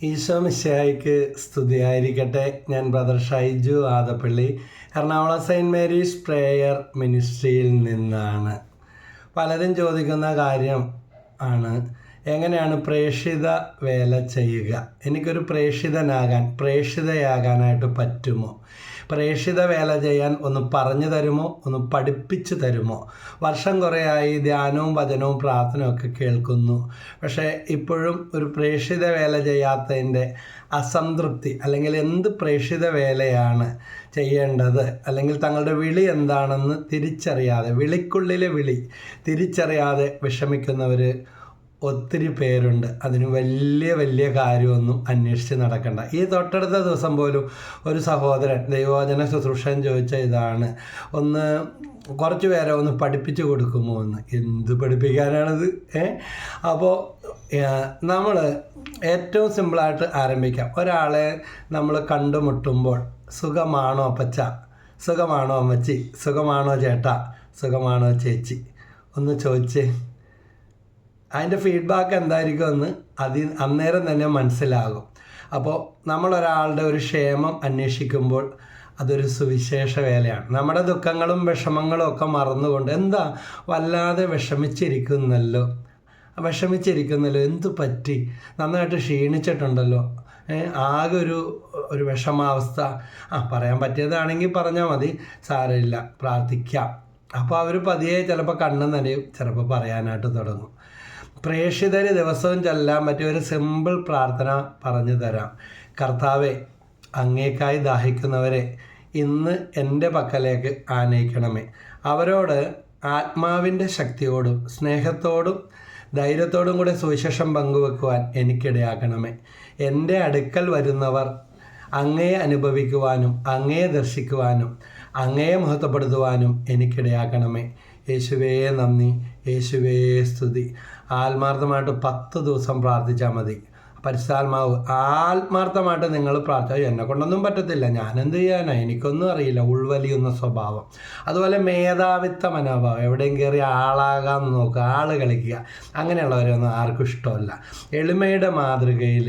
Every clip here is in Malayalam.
ഈശോ മിശിഹായ്ക്ക് സ്തുതിയായിരിക്കട്ടെ. ഞാൻ brother Shaiju Adappally, Ernakulam saint Mary's prayer മിനിസ്ട്രിയിൽ നിന്നാണ്. പലരും ചോദിക്കുന്ന കാര്യം ആണ്, എങ്ങനെയാണ് പ്രേക്ഷിത വേല ചെയ്യുക? എനിക്കൊരു പ്രേക്ഷിതയാകാനായിട്ട് പറ്റുമോ? പ്രേക്ഷിത വേല ചെയ്യാൻ ഒന്ന് പറഞ്ഞു തരുമോ? ഒന്ന് പഠിപ്പിച്ചു തരുമോ? വർഷം കുറേയായി ധ്യാനവും വചനവും പ്രാർത്ഥനയും ഒക്കെ കേൾക്കുന്നു. പക്ഷേ ഇപ്പോഴും ഒരു പ്രേക്ഷിത വേല ചെയ്യാത്തതിൻ്റെ അസംതൃപ്തി, അല്ലെങ്കിൽ എന്ത് പ്രേക്ഷിത വേലയാണ് ചെയ്യേണ്ടത്, അല്ലെങ്കിൽ തങ്ങളുടെ വിളി എന്താണെന്ന് തിരിച്ചറിയാതെ, വിളിക്കുള്ളിലെ വിളി തിരിച്ചറിയാതെ വിഷമിക്കുന്നവർ ഒത്തിരി പേരുണ്ട്. അതിന് വലിയ കാര്യമൊന്നും അന്വേഷിച്ച് നടക്കണ്ട. ഈ തൊട്ടടുത്ത ദിവസം പോലും ഒരു സഹോദരൻ ദൈവവചന ശുശ്രൂഷൻ ചോദിച്ച ഇതാണ്, കുറച്ച് പേരെ ഒന്ന് പഠിപ്പിച്ചു കൊടുക്കുമോ എന്ന്. എന്ത് പഠിപ്പിക്കാനാണിത്? അപ്പോൾ നമ്മൾ ഏറ്റവും സിമ്പിളായിട്ട് ആരംഭിക്കാം. ഒരാളെ നമ്മൾ കണ്ടുമുട്ടുമ്പോൾ, സുഖമാണോ അപ്പച്ച, സുഖമാണോ അമ്മച്ചി, സുഖമാണോ ചേട്ടാ, സുഖമാണോ ചേച്ചി ഒന്ന് ചോദിച്ചേ. അതിൻ്റെ ഫീഡ്ബാക്ക് എന്തായിരിക്കുമെന്ന് അന്നേരം തന്നെ മനസ്സിലാകും. അപ്പോൾ നമ്മളൊരാളുടെ ഒരു ക്ഷേമം അന്വേഷിക്കുമ്പോൾ അതൊരു സുവിശേഷ വേലയാണ്. നമ്മുടെ ദുഃഖങ്ങളും വിഷമങ്ങളും ഒക്കെ മറന്നുകൊണ്ട്, വല്ലാതെ വിഷമിച്ചിരിക്കുന്നല്ലോ, എന്തു പറ്റി, നന്നായിട്ട് ക്ഷീണിച്ചിട്ടുണ്ടല്ലോ, ആകെ ഒരു വിഷമാവസ്ഥ, പറയാൻ പറ്റിയതാണെങ്കിൽ പറഞ്ഞാൽ മതി, സാരമില്ല, പ്രാർത്ഥിക്കാം. അപ്പോൾ അവർ പതിയെ ചിലപ്പോൾ കണ്ണ് നനയും, ചിലപ്പോൾ പറയാനായിട്ട് തുടങ്ങും. പ്രേക്ഷിതർ ദിവസവും ചൊല്ലാൻ പറ്റിയ ഒരു സിമ്പിൾ പ്രാർത്ഥന പറഞ്ഞു തരാം. കർത്താവേ, അങ്ങേക്കായി ദാഹിക്കുന്നവരെ ഇന്ന് എൻ്റെ പക്കലേക്ക് ആനയിക്കണമേ. അവരോട് ആത്മാവിൻ്റെ ശക്തിയോടും സ്നേഹത്തോടും ധൈര്യത്തോടും കൂടെ സുവിശേഷം പങ്കുവെക്കുവാൻ എനിക്കിടയാക്കണമേ. എൻ്റെ അടുക്കൽ വരുന്നവർ അങ്ങയെ അനുഭവിക്കുവാനും അങ്ങയെ ദർശിക്കുവാനും അങ്ങയെ മഹത്വപ്പെടുത്തുവാനും എനിക്കിടയാക്കണമേ. യേശുവേ നന്ദി, യേശുവേ സ്തുതി. ആത്മാർത്ഥമായിട്ട് 10 ദിവസം പ്രാർത്ഥിച്ചാൽ മതി. പരിശുദ്ധാത്മാവ് ആത്മാർത്ഥമായിട്ട് നിങ്ങൾ പ്രാർത്ഥിച്ചാൽ, എന്നെ കൊണ്ടൊന്നും പറ്റത്തില്ല, ഞാനെന്ത് ചെയ്യാനാ, എനിക്കൊന്നും അറിയില്ല, ഉൾവലിയുന്ന സ്വഭാവം, അതുപോലെ മേധാവിത്വ മനോഭാവം, എവിടെയും കയറി ആളാകാൻ നോക്കുക, ആൾ കളിക്കുക, അങ്ങനെയുള്ളവരൊന്നും ആർക്കും ഇഷ്ടമല്ല. എളിമയുടെ മാതൃകയിൽ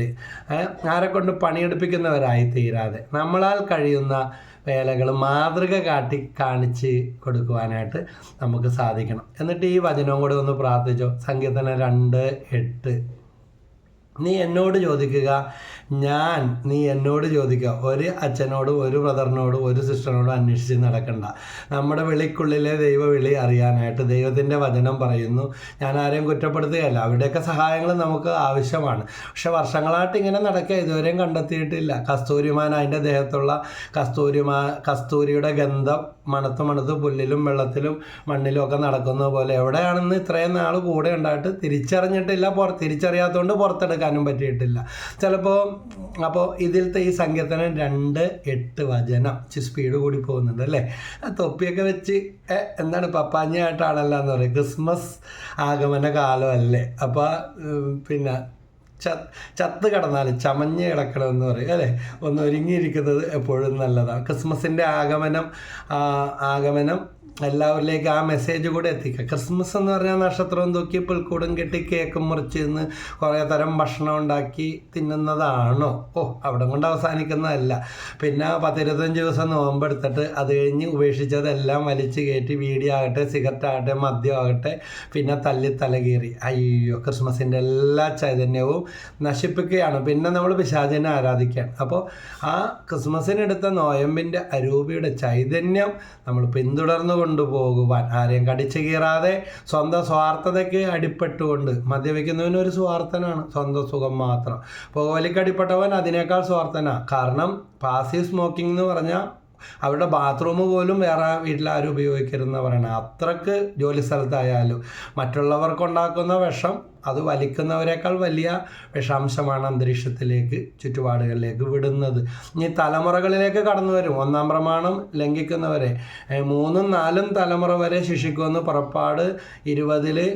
ആരെക്കൊണ്ട് പണിയെടുപ്പിക്കുന്നവരായി തീരാതെ നമ്മளாൽ കഴിയുന്ന വേലകൾ മാതൃക കാണിച്ച് കൊടുക്കുവാനായിട്ട് നമുക്ക് സാധിക്കണം. എന്നിട്ട് ഈ വചനവും കൂടെ ഒന്ന് പ്രാർത്ഥിച്ചോ. സങ്കീർത്തനം 2:8, നീ എന്നോട് ചോദിക്കുക, നീ എന്നോട് ചോദിക്കുക. ഒരു അച്ഛനോടും ഒരു ബ്രദറിനോടും ഒരു സിസ്റ്ററിനോടും അന്വേഷിച്ച് നടക്കണ്ട. നമ്മുടെ വിളിക്കുള്ളിലെ ദൈവവിളി അറിയാനായിട്ട് ദൈവത്തിൻ്റെ വചനം പറയുന്നു. ഞാൻ ആരെയും കുറ്റപ്പെടുത്തുകയല്ല, അവിടെയൊക്കെ സഹായങ്ങൾ നമുക്ക് ആവശ്യമാണ്. പക്ഷെ വർഷങ്ങളായിട്ട് ഇങ്ങനെ നടക്കുക ഇതുവരെയും കണ്ടെത്തിയിട്ടില്ല. കസ്തൂരിമാൻ അതിൻ്റെ ദേഹത്തുള്ള കസ്തൂരിയുടെ ഗന്ധം മണത്ത് പുല്ലിലും വെള്ളത്തിലും മണ്ണിലും ഒക്കെ നടക്കുന്ന പോലെ എവിടെയാണെന്ന് ഇത്രയും നാൾ കൂടെ ഉണ്ടായിട്ട് തിരിച്ചറിഞ്ഞിട്ടില്ല. തിരിച്ചറിയാത്തതുകൊണ്ട് പുറത്തെടുക്കാനും പറ്റിയിട്ടില്ല ചിലപ്പോൾ. അപ്പോൾ ഇതിലത്തെ ഈ സങ്കീർത്തനം 2:8 വചനം സ്പീഡ് കൂടി പോകുന്നുണ്ട് അല്ലേ? തൊപ്പിയൊക്കെ വെച്ച് പപ്പാഞ്ഞായിട്ടാണല്ലോ എന്ന് പറയും. ക്രിസ്മസ് ആഗമന കാലമല്ലേ? അപ്പോൾ പിന്നെ ചത്ത് കിടന്നാലും ചമഞ്ഞ് കിടക്കണമെന്ന് പറയും അല്ലേ? ഒന്ന് ഒരുങ്ങിയിരിക്കുന്നത് എപ്പോഴും നല്ലതാണ്. ക്രിസ്മസിൻ്റെ ആഗമനം എല്ലാവരിലേക്ക് ആ മെസ്സേജ് കൂടെ എത്തിക്കുക. ക്രിസ്മസ് എന്ന് പറഞ്ഞാൽ നക്ഷത്രവും തൂക്കി പുൽക്കൂടും കെട്ടി കേക്കും മുറിച്ച് നിന്ന് കുറേ തരം ഭക്ഷണം ഉണ്ടാക്കി തിന്നുന്നതാണോ? അവിടെ കൊണ്ട് അവസാനിക്കുന്നതല്ല. പിന്നെ 10-25 ദിവസം നോമ്പെടുത്തിട്ട് അത് കഴിഞ്ഞ് ഉപേക്ഷിച്ചതെല്ലാം വലിച്ചു കയറ്റി വീഡിയോ ആകട്ടെ, സിഗരറ്റ് ആകട്ടെ, മദ്യം ആകട്ടെ, പിന്നെ തലകീറി. അയ്യോ, ക്രിസ്മസിൻ്റെ എല്ലാ ചൈതന്യവും നശിപ്പിക്കുകയാണ്. പിന്നെ നമ്മൾ പിശാചിനെ ആരാധിക്കുകയാണ്. അപ്പോൾ ആ ക്രിസ്മസിനെടുത്ത നോയമ്പിൻ്റെ അരൂപിയുടെ ചൈതന്യം നമ്മൾ പിന്തുടർന്നു കൊണ്ടുപോകുവാൻ, ആരെയും കടിച്ചു കീറാതെ സ്വന്തം സ്വാർത്ഥതയ്ക്ക് അടിപ്പെട്ടുകൊണ്ട്, മദ്യപിക്കുന്നവന് ഒരു സ്വാർത്ഥനാണ്, സ്വന്തം സുഖം മാത്രം. പുകവലിക്കടിപ്പെട്ടവൻ അതിനേക്കാൾ സ്വാർത്ഥനാണ്. കാരണം പാസീവ് സ്മോക്കിംഗ് എന്ന് പറഞ്ഞാൽ അവരുടെ ബാത്റൂം പോലും വേറെ വീട്ടിലാരും ഉപയോഗിക്കരുതെന്ന് പറയണം. അത്രക്ക് ജോലി സ്ഥലത്തായാലും മറ്റുള്ളവർക്കുണ്ടാക്കുന്ന വിഷം അത് വലിക്കുന്നവരെക്കാൾ വലിയ വിഷാംശമാണ് അന്തരീക്ഷത്തിലേക്ക്, ചുറ്റുപാടുകളിലേക്ക് വിടുന്നത്. ഇനി തലമുറകളിലേക്ക് കടന്നു വരും. 1-ാം പ്രമാണം ലംഘിക്കുന്നവരെ 3-4 തലമുറ വരെ ശിക്ഷിക്കുമെന്ന് പുറപ്പാട് 20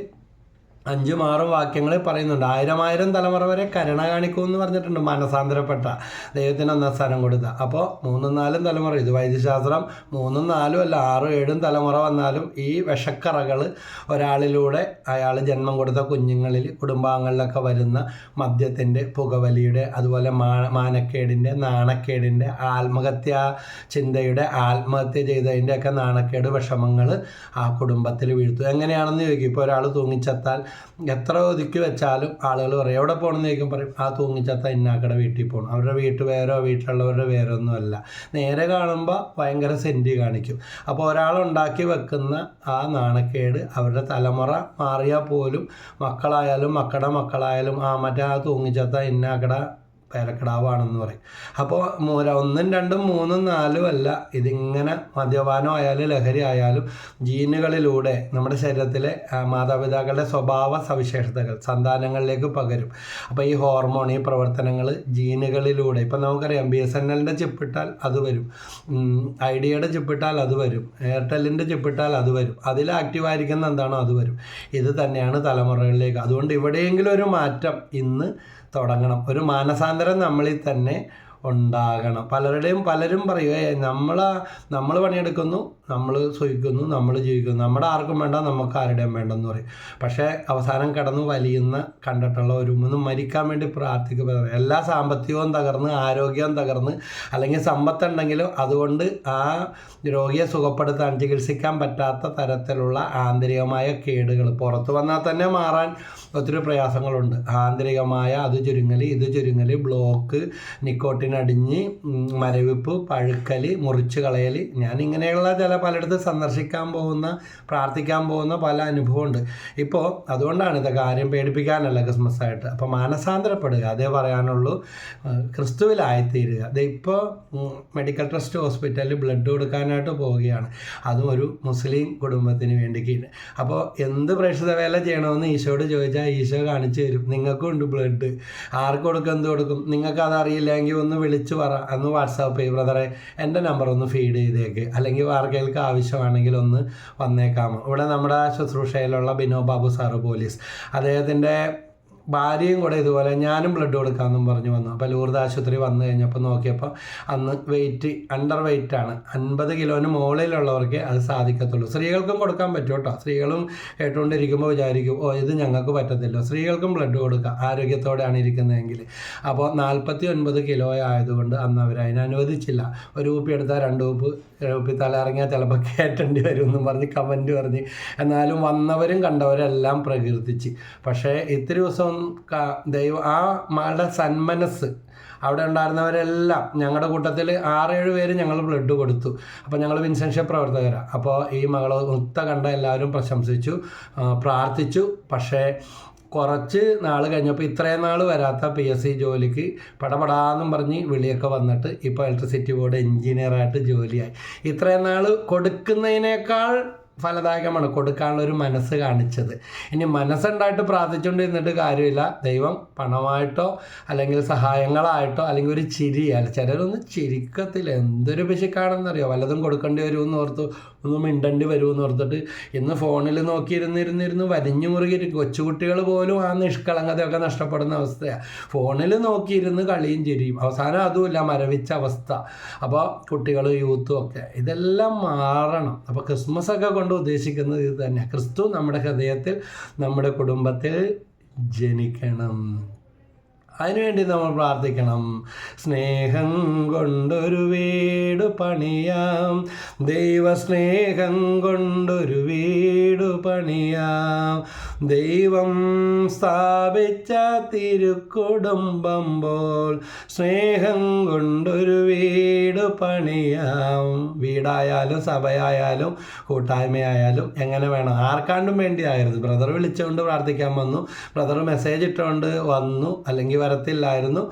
5ഉം 6ഉം വാക്യങ്ങളിൽ പറയുന്നുണ്ട്. 1000 തലമുറ വരെ കരുണ കാണിക്കുമെന്ന് പറഞ്ഞിട്ടുണ്ട്. മാനസാന്തരപ്പെട്ട ദൈവത്തിന് 1 സ്ഥാനം കൊടുത്ത. അപ്പോൾ 3ഉം 4ഉം തലമുറ, ഇത് വൈദ്യശാസ്ത്രം 3ഉം 4ഉം അല്ല 6ഉം 7ഉം തലമുറ വന്നാലും ഈ വിഷക്കറകൾ ഒരാളിലൂടെ അയാൾ ജന്മം കൊടുത്ത കുഞ്ഞുങ്ങളിൽ കുടുംബാംഗങ്ങളിലൊക്കെ വരുന്ന മദ്യത്തിൻ്റെ, പുകവലിയുടെ, അതുപോലെ മാനക്കേടിൻ്റെ, നാണക്കേടിൻ്റെ, ആത്മഹത്യാ ചിന്തയുടെ, ആത്മഹത്യ ചെയ്തതിൻ്റെയൊക്കെ നാണക്കേട്, വിഷമങ്ങൾ ആ കുടുംബത്തിൽ വീഴ്ത്തും. എങ്ങനെയാണെന്ന് ചോദിക്കും. ഇപ്പോൾ ഒരാൾ തൂങ്ങിച്ചത്താൽ എത്ര ഒതുക്കി വെച്ചാലും ആളുകൾ പറയും എവിടെ പോകണമെന്ന് ചോദിക്കും, പറയും ആ തൂങ്ങിച്ചത്ത ഇന്നാക്കടെ വീട്ടിൽ പോകണം. അവരുടെ വീട്ടുപേരോ വീട്ടിലുള്ളവരുടെ പേരൊന്നും അല്ല. നേരെ കാണുമ്പോൾ ഭയങ്കര സെൻറ്റി കാണിക്കും. അപ്പോൾ ഒരാളുണ്ടാക്കി വെക്കുന്ന ആ നാണക്കേട് അവരുടെ തലമുറ മാറിയാൽ പോലും മക്കളായാലും മക്കളുടെ മക്കളായാലും മറ്റേ ആ തൂങ്ങിച്ചത്ത ഇന്നാക്കട പേരക്കിടാവാണെന്ന് പറയും. അപ്പോൾ 1ഉം 2ഉം 3ഉം 4ഉം അല്ല, ഇതിങ്ങനെ മദ്യപാനം ആയാലും ലഹരി ആയാലും ജീനുകളിലൂടെ നമ്മുടെ ശരീരത്തിലെ മാതാപിതാക്കളുടെ സ്വഭാവ സവിശേഷതകൾ സന്താനങ്ങളിലേക്ക് പകരും. അപ്പോൾ ഈ ഹോർമോൺ, ഈ പ്രവർത്തനങ്ങൾ ജീനുകളിലൂടെ, ഇപ്പം നമുക്കറിയാം BSNLൻ്റെ ചിപ്പിട്ടാൽ അത് വരും, ഐഡിയയുടെ ചിപ്പിട്ടാൽ അത് വരും, എയർടെല്ലിൻ്റെ ചിപ്പിട്ടാൽ അത് വരും, അതിൽ ആക്റ്റീവായിരിക്കുന്ന എന്താണോ അത് വരും. ഇത് തന്നെയാണ് തലമുറകളിലേക്ക്. അതുകൊണ്ട് ഇവിടെയെങ്കിലും ഒരു മാറ്റം ഇന്ന് തുടങ്ങണം. ഒരു മാനസാന്തരം നമ്മളിൽ തന്നെ ഉണ്ടാകണം. പലരും പറയുക നമ്മൾ പണിയെടുക്കുന്നു, നമ്മൾ സുഖിക്കുന്നു, നമ്മൾ ജീവിക്കുന്നു, നമ്മുടെ ആർക്കും വേണ്ട, നമുക്ക് ആരുടെയും വേണ്ടെന്ന് പറയും. പക്ഷേ അവസാനം കിടന്ന് വലിയുന്ന കണ്ടിട്ടുള്ള ഒരുമൊന്നും മരിക്കാൻ വേണ്ടി പ്രാർത്ഥിക്കുക. എല്ലാ സാമ്പത്തികവും തകർന്ന്, ആരോഗ്യവും തകർന്ന്, അല്ലെങ്കിൽ സമ്പത്തുണ്ടെങ്കിലും അതുകൊണ്ട് ആ രോഗിയെ സുഖപ്പെടുത്താൻ, ചികിത്സിക്കാൻ പറ്റാത്ത തരത്തിലുള്ള ആന്തരികമായ കേടുകൾ പുറത്തു വന്നാൽ തന്നെ മാറാൻ ഒത്തിരി പ്രയാസങ്ങളുണ്ട്. ആന്തരികമായ അത് ചുരുങ്ങൽ, ഇത് ചുരുങ്ങൽ, ബ്ലോക്ക്, നിക്കോട്ടിൻ അടിഞ്ഞ്, മരവിപ്പ്, പഴുക്കൽ, മുറിച്ച് കളയൽ. ഞാൻ ഇങ്ങനെയുള്ള പലയിടത്ത് സന്ദർശിക്കാൻ പോകുന്ന, പ്രാർത്ഥിക്കാൻ പോകുന്ന പല അനുഭവമുണ്ട്. ഇപ്പോൾ അതുകൊണ്ടാണ് ഇത് കാര്യം പേടിപ്പിക്കാനല്ല ക്രിസ്മസ് ആയിട്ട്. അപ്പോൾ മാനസാന്തരപ്പെടുക, അതേ പറയാനുള്ളൂ. ക്രിസ്തുവിലായിത്തീരുക. ഇപ്പോൾ മെഡിക്കൽ ട്രസ്റ്റ് ഹോസ്പിറ്റലിൽ ബ്ലഡ് കൊടുക്കാനായിട്ട് പോവുകയാണ്. അതും ഒരു മുസ്ലിം കുടുംബത്തിന് വേണ്ടിയിട്ട്. അപ്പോൾ എന്ത് പ്രേക്ഷിത വേല ചെയ്യണമെന്ന് ഈശോയോട് ചോദിച്ചാൽ ഈശോ കാണിച്ചു തരും. നിങ്ങൾക്കും ഉണ്ട് ബ്ലഡ്, ആർക്ക് കൊടുക്കും, എന്ത് കൊടുക്കും. നിങ്ങൾക്ക് അതറിയില്ലെങ്കിൽ ഒന്ന് വിളിച്ച് പറ, അന്ന് വാട്സാപ്പ് ചെയ്യും, ബ്രദറെ എൻ്റെ നമ്പർ ഒന്ന് ഫീഡ് ചെയ്തേക്ക്, അല്ലെങ്കിൽ ആർക്കെങ്കിലും ആവശ്യമാണെങ്കിൽ ഒന്ന് വന്നേക്കാമോ. ഇവിടെ നമ്മുടെ ശുശ്രൂഷയിലുള്ള ബിനോ ബാബു സാറ് പോലീസ്, അദ്ദേഹത്തിൻ്റെ ഭാര്യയും കൂടെ ഇതുപോലെ ഞാനും ബ്ലഡ് കൊടുക്കാമെന്നും പറഞ്ഞു വന്നു. അപ്പോൾ ലൂർദ് ആശുപത്രി വന്നു കഴിഞ്ഞപ്പോൾ നോക്കിയപ്പോൾ അന്ന് അണ്ടർ വെയിറ്റാണ്. 50 കിലോന് മുകളിലുള്ളവർക്ക് അത് സാധിക്കത്തുള്ളൂ. സ്ത്രീകൾക്കും കൊടുക്കാൻ പറ്റും കേട്ടോ. സ്ത്രീകളും കേട്ടുകൊണ്ടിരിക്കുമ്പോൾ വിചാരിക്കും ഇത് ഞങ്ങൾക്ക് പറ്റത്തില്ല. സ്ത്രീകൾക്കും ബ്ലഡ് കൊടുക്കാം ആരോഗ്യത്തോടെയാണ് ഇരിക്കുന്നതെങ്കിൽ. അപ്പോൾ 49 കിലോ ആയതുകൊണ്ട് അന്ന് അവർ അതിന് അനുവദിച്ചില്ല. ഒരു കുപ്പി എടുത്താൽ 2 കുപ്പി തലയിറങ്ങിയാൽ ചിലപ്പോൾ കയറ്റേണ്ടി വരും എന്നും പറഞ്ഞ് കമൻറ്റ് പറഞ്ഞ്. എന്നാലും വന്നവരും കണ്ടവരെല്ലാം പ്രകീർത്തിച്ച്. പക്ഷേ ഇത്തിരി ദിവസം ദൈവം ആ മകളുടെ സന്മനസ്, അവിടെ ഉണ്ടായിരുന്നവരെല്ലാം ഞങ്ങളുടെ കൂട്ടത്തിൽ 6-7 പേര് ഞങ്ങൾ ബ്ലഡ് കൊടുത്തു. അപ്പോൾ ഞങ്ങൾ വിൻസെൻഷ്യൽ പ്രവർത്തകരാണ്. അപ്പോൾ ഈ മകളെ കണ്ട എല്ലാവരും പ്രശംസിച്ചു, പ്രാർത്ഥിച്ചു. പക്ഷേ കുറച്ച് നാൾ കഴിഞ്ഞപ്പോൾ ഇത്രയും നാൾ വരാത്ത PSC ജോലിക്ക് പടപടാന്നും പറഞ്ഞ് വിളിയൊക്കെ വന്നിട്ട് ഇപ്പോൾ ഇലക്ട്രിസിറ്റി ബോർഡ് എഞ്ചിനീയറായിട്ട് ജോലിയായി. ഇത്രയും നാൾ കൊടുക്കുന്നതിനേക്കാൾ ഫലദായകമാണ് കൊടുക്കാനുള്ളൊരു മനസ്സ് കാണിച്ചത്. ഇനി മനസ്സുണ്ടായിട്ട് പ്രാർത്ഥിച്ചുകൊണ്ടിരുന്നിട്ട് കാര്യമില്ല. ദൈവം പണമായിട്ടോ അല്ലെങ്കിൽ സഹായങ്ങളായിട്ടോ അല്ലെങ്കിൽ ഒരു ചിരിയാൽ, ചിലരൊന്നും ചിരിക്കത്തില്ല. എന്തൊരു പിശുക്കാണെന്നറിയോ. വല്ലതും കൊടുക്കേണ്ടി വരുമെന്ന് ഓർത്ത്, ഒന്നും മിണ്ടേണ്ടി വരുമെന്ന് ഓർത്തിട്ട് ഇന്ന് ഫോണിൽ നോക്കിയിരുന്നിരുന്നിരുന്ന് വരിഞ്ഞു മുറുകിയിരിക്കും. കൊച്ചുകുട്ടികൾ പോലും ആ നിഷ്കളങ്കതയൊക്കെ നഷ്ടപ്പെടുന്ന അവസ്ഥയാണ്. ഫോണിൽ നോക്കിയിരുന്ന് കളിയും ചിരിയും, അവസാനം അതുമില്ല, മരവിച്ച അവസ്ഥ. അപ്പോൾ കുട്ടികൾ, യൂത്തും ഒക്കെ ഇതെല്ലാം മാറണം. അപ്പോൾ ക്രിസ്മസ് ഒക്കെ കൊണ്ട് ഉദ്ദേശിക്കുന്നത് ഇത് തന്നെ. ക്രിസ്തു നമ്മുടെ ഹൃദയത്തിൽ, നമ്മുടെ കുടുംബത്തിൽ ജനിക്കണം. അതിനുവേണ്ടി നമ്മൾ പ്രാർത്ഥിക്കണം. സ്നേഹം കൊണ്ടൊരു വീട് പണിയാം, ദൈവസ്നേഹം കൊണ്ടൊരു വീട് പണിയാം, ദൈവം സ്ഥാപിച്ച തിരുക്കുടുംബം പോൽ സ്നേഹം കൊണ്ടൊരു വീട് പണിയാം. വീടായാലും സഭയായാലും കൂട്ടായ്മയായാലും എങ്ങനെ വേണം, ആർക്കാണ്ടും വേണ്ടി ആയിരുന്നു. ബ്രദർ വിളിച്ചുകൊണ്ട് പ്രാർത്ഥിക്കാൻ വന്നു, ബ്രദർ മെസ്സേജ് ഇട്ടുകൊണ്ട് വന്നു, അല്ലെങ്കിൽ വരത്തില്ലായിരുന്നു,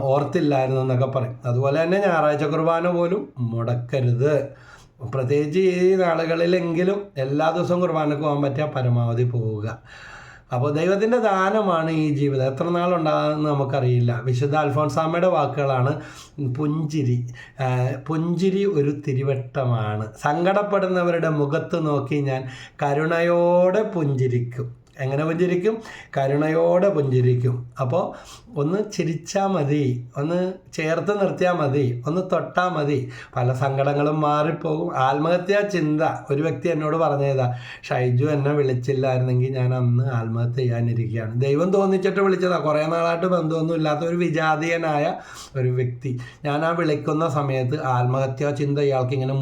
ഓർത്തില്ലായിരുന്നു എന്നൊക്കെ പറയും. അതുപോലെ തന്നെ ഞായറാഴ്ച കുർബാന പോലും മുടക്കരുത്. പ്രത്യേകിച്ച് ഈ നാളുകളിലെങ്കിലും എല്ലാ ദിവസവും കുർബാനക്ക് പോകാൻ പറ്റിയാൽ പരമാവധി പോവുക. അപ്പോൾ ദൈവത്തിൻ്റെ ദാനമാണ് ഈ ജീവിതം. എത്ര നാളുണ്ടാകുമെന്ന് നമുക്കറിയില്ല. വിശുദ്ധ അൽഫോൻസാമ്മയുടെ വാക്കുകളാണ്. പുഞ്ചിരി ഒരു തിരുവട്ടമാണ്, സങ്കടപ്പെടുന്നവരുടെ മുഖത്ത് നോക്കി ഞാൻ കരുണയോടെ പുഞ്ചിരിക്കും. എങ്ങനെ പുഞ്ചിരിക്കും? കരുണയോടെ പുഞ്ചിരിക്കും. അപ്പോൾ ഒന്ന് ചിരിച്ചാൽ മതി, ഒന്ന് ചേർത്ത് നിർത്തിയാൽ മതി, ഒന്ന് തൊട്ടാൽ മതി, പല സങ്കടങ്ങളും മാറിപ്പോകും. ആത്മഹത്യാ ചിന്ത ഒരു വ്യക്തി എന്നോട് പറഞ്ഞതാ, ഷൈജു എന്നെ വിളിച്ചില്ലായിരുന്നെങ്കിൽ ഞാൻ അന്ന് ആത്മഹത്യ ചെയ്യാനിരിക്കുകയാണ്. ദൈവം തോന്നിച്ചിട്ട് വിളിച്ചതാണ്. കുറേ നാളായിട്ട് ബന്ധമൊന്നും ഇല്ലാത്ത ഒരു വിജാതീയനായ ഒരു വ്യക്തി. ഞാൻ ആ വിളിക്കുന്ന സമയത്ത് ആത്മഹത്യാ ചിന്ത ഇയാൾക്ക് ഇങ്ങനെ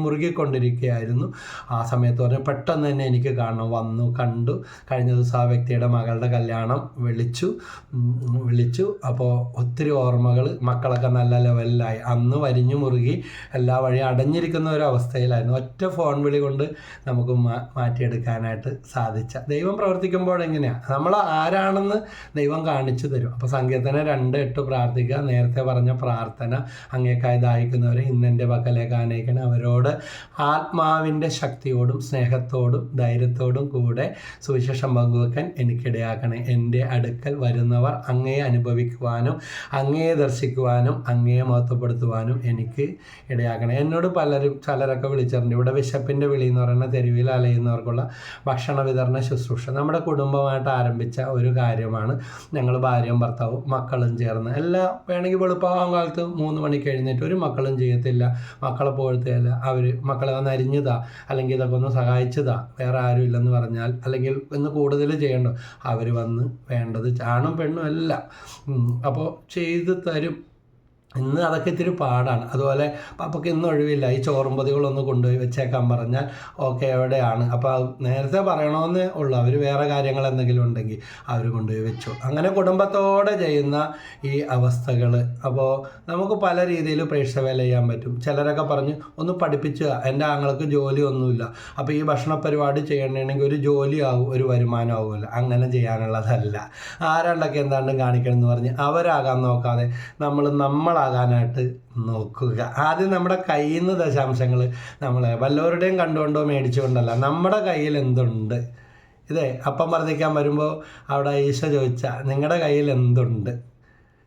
മുറുകിക്കൊണ്ടിരിക്കുകയായിരുന്നു. ആ സമയത്ത് പറഞ്ഞാൽ പെട്ടെന്ന് തന്നെ എനിക്ക് കാണണം, വന്നു കണ്ടു. കഴിഞ്ഞ ദിവസം ആ വ്യക്തിയുടെ മകളുടെ കല്യാണം വിളിച്ചു. അപ്പോൾ ഒത്തിരി ഓർമ്മകൾ, മക്കളൊക്കെ നല്ല ലെവലിലായി. അന്ന് വരിഞ്ഞു മുറുകി എല്ലാ വഴിയും അടഞ്ഞിരിക്കുന്ന ഒരു അവസ്ഥയിലായിരുന്നു. ഒറ്റ ഫോൺ വിളി കൊണ്ട് നമുക്ക് മാറ്റിയെടുക്കാനായിട്ട് സാധിച്ച. ദൈവം പ്രവർത്തിക്കുമ്പോൾ എങ്ങനെയാണ്, നമ്മൾ ആരാണെന്ന് ദൈവം കാണിച്ചു തരും. അപ്പോൾ സങ്കീർത്തനം 2:8 പ്രാർത്ഥിക്കുക. നേരത്തെ പറഞ്ഞ പ്രാർത്ഥന, അങ്ങേക്കായി ദാഹിക്കുന്നവരെ ഇന്നെൻ്റെ പക്കലേക്ക് ആനയിക്കണം, അവരോട് ആത്മാവിൻ്റെ ശക്തിയോടും സ്നേഹത്തോടും ധൈര്യത്തോടും കൂടെ സുവിശേഷം പങ്കുവെക്കാൻ എനിക്കിടയാക്കണേ. എൻ്റെ അടുക്കൽ വരുന്നവർ അങ്ങയെ അനുഭവിക്കുവാനും അങ്ങയെ ദർശിക്കുവാനും അങ്ങയെ മഹത്വപ്പെടുത്തുവാനും എനിക്ക് ഇടയാക്കണേ. എന്നോട് ചിലരൊക്കെ വിളിച്ചിട്ടുണ്ട്. ഇവിടെ വിശപ്പിൻ്റെ വിളി എന്ന് പറയുന്ന തെരുവിൽ അലയുന്നവർക്കുള്ള ഭക്ഷണ വിതരണ ശുശ്രൂഷ നമ്മുടെ കുടുംബമായിട്ട് ആരംഭിച്ച ഒരു കാര്യമാണ്. ഞങ്ങൾ ഭാര്യയും ഭർത്താവും മക്കളും ചേർന്ന് വേണമെങ്കിൽ വെളുപ്പാകാൻ കാലത്ത് 3 മണിക്ക് എഴുന്നേറ്റ്, ഒരു മക്കളും ചെയ്യത്തില്ല, മക്കളെ പോഴത്തില്ല, മക്കളെ വന്ന് അരിഞ്ഞതാ, അല്ലെങ്കിൽ ഇതൊക്കെ ഒന്ന് സഹായിച്ചതാ, വേറെ ആരും ഇല്ലെന്ന് പറഞ്ഞാൽ, അല്ലെങ്കിൽ ഇന്ന് കൂടുതൽ ചെയ്യണ്ടോ, അവർ വന്ന് വേണ്ടത് ആണും പെണ്ണും എല്ലാം അപ്പോൾ ചെയ്ത് തരും. ഇന്ന് അതൊക്കെ ഇത്തിരി പാടാണ്. അതുപോലെ പാപ്പയ്ക്ക് ഇന്ന് ഒഴിവില്ല, ഈ ചോറും പൊതികളൊന്ന് കൊണ്ടുപോയി വെച്ചേക്കാൻ പറഞ്ഞാൽ ഓക്കെ എവിടെയാണ്, അപ്പോൾ നേരത്തെ പറയണമെന്നേ ഉള്ളൂ. അവർ വേറെ കാര്യങ്ങൾ എന്തെങ്കിലും ഉണ്ടെങ്കിൽ അവർ കൊണ്ടുപോയി വെച്ചു. അങ്ങനെ കുടുംബത്തോടെ ചെയ്യുന്ന ഈ അവസ്ഥകൾ. അപ്പോൾ നമുക്ക് പല രീതിയിൽ പ്രേക്ഷക വേല ചെയ്യാൻ പറ്റും. ചിലരൊക്കെ പറഞ്ഞ് ഒന്ന് പഠിപ്പിക്കുക, എൻ്റെ ആങ്ങൾക്ക് ജോലി ഒന്നുമില്ല, അപ്പോൾ ഈ ഭക്ഷണ പരിപാടി ചെയ്യണമെങ്കിൽ ഒരു ജോലിയാവും, ഒരു വരുമാനം ആവുമല്ലോ. അങ്ങനെ ചെയ്യാനുള്ളതല്ല. ആരാണ്ടൊക്കെ എന്താണ്ടും കാണിക്കണം എന്ന് പറഞ്ഞ് അവരാകാൻ നോക്കാതെ നമ്മളാകാനായിട്ട് നോക്കുക. ആദ്യം നമ്മുടെ കയ്യിൽ നിന്ന് ദശാംശങ്ങൾ നമ്മൾ വല്ലവരുടെയും കണ്ടുകൊണ്ടോ മേടിച്ചുകൊണ്ടല്ല, നമ്മുടെ കയ്യിൽ എന്തുണ്ട്. അപ്പം വർദ്ധിക്കാൻ വരുമ്പോൾ അവിടെ ഈശോ ചോദിച്ചാൽ നിങ്ങളുടെ കയ്യിൽ എന്തുണ്ട്.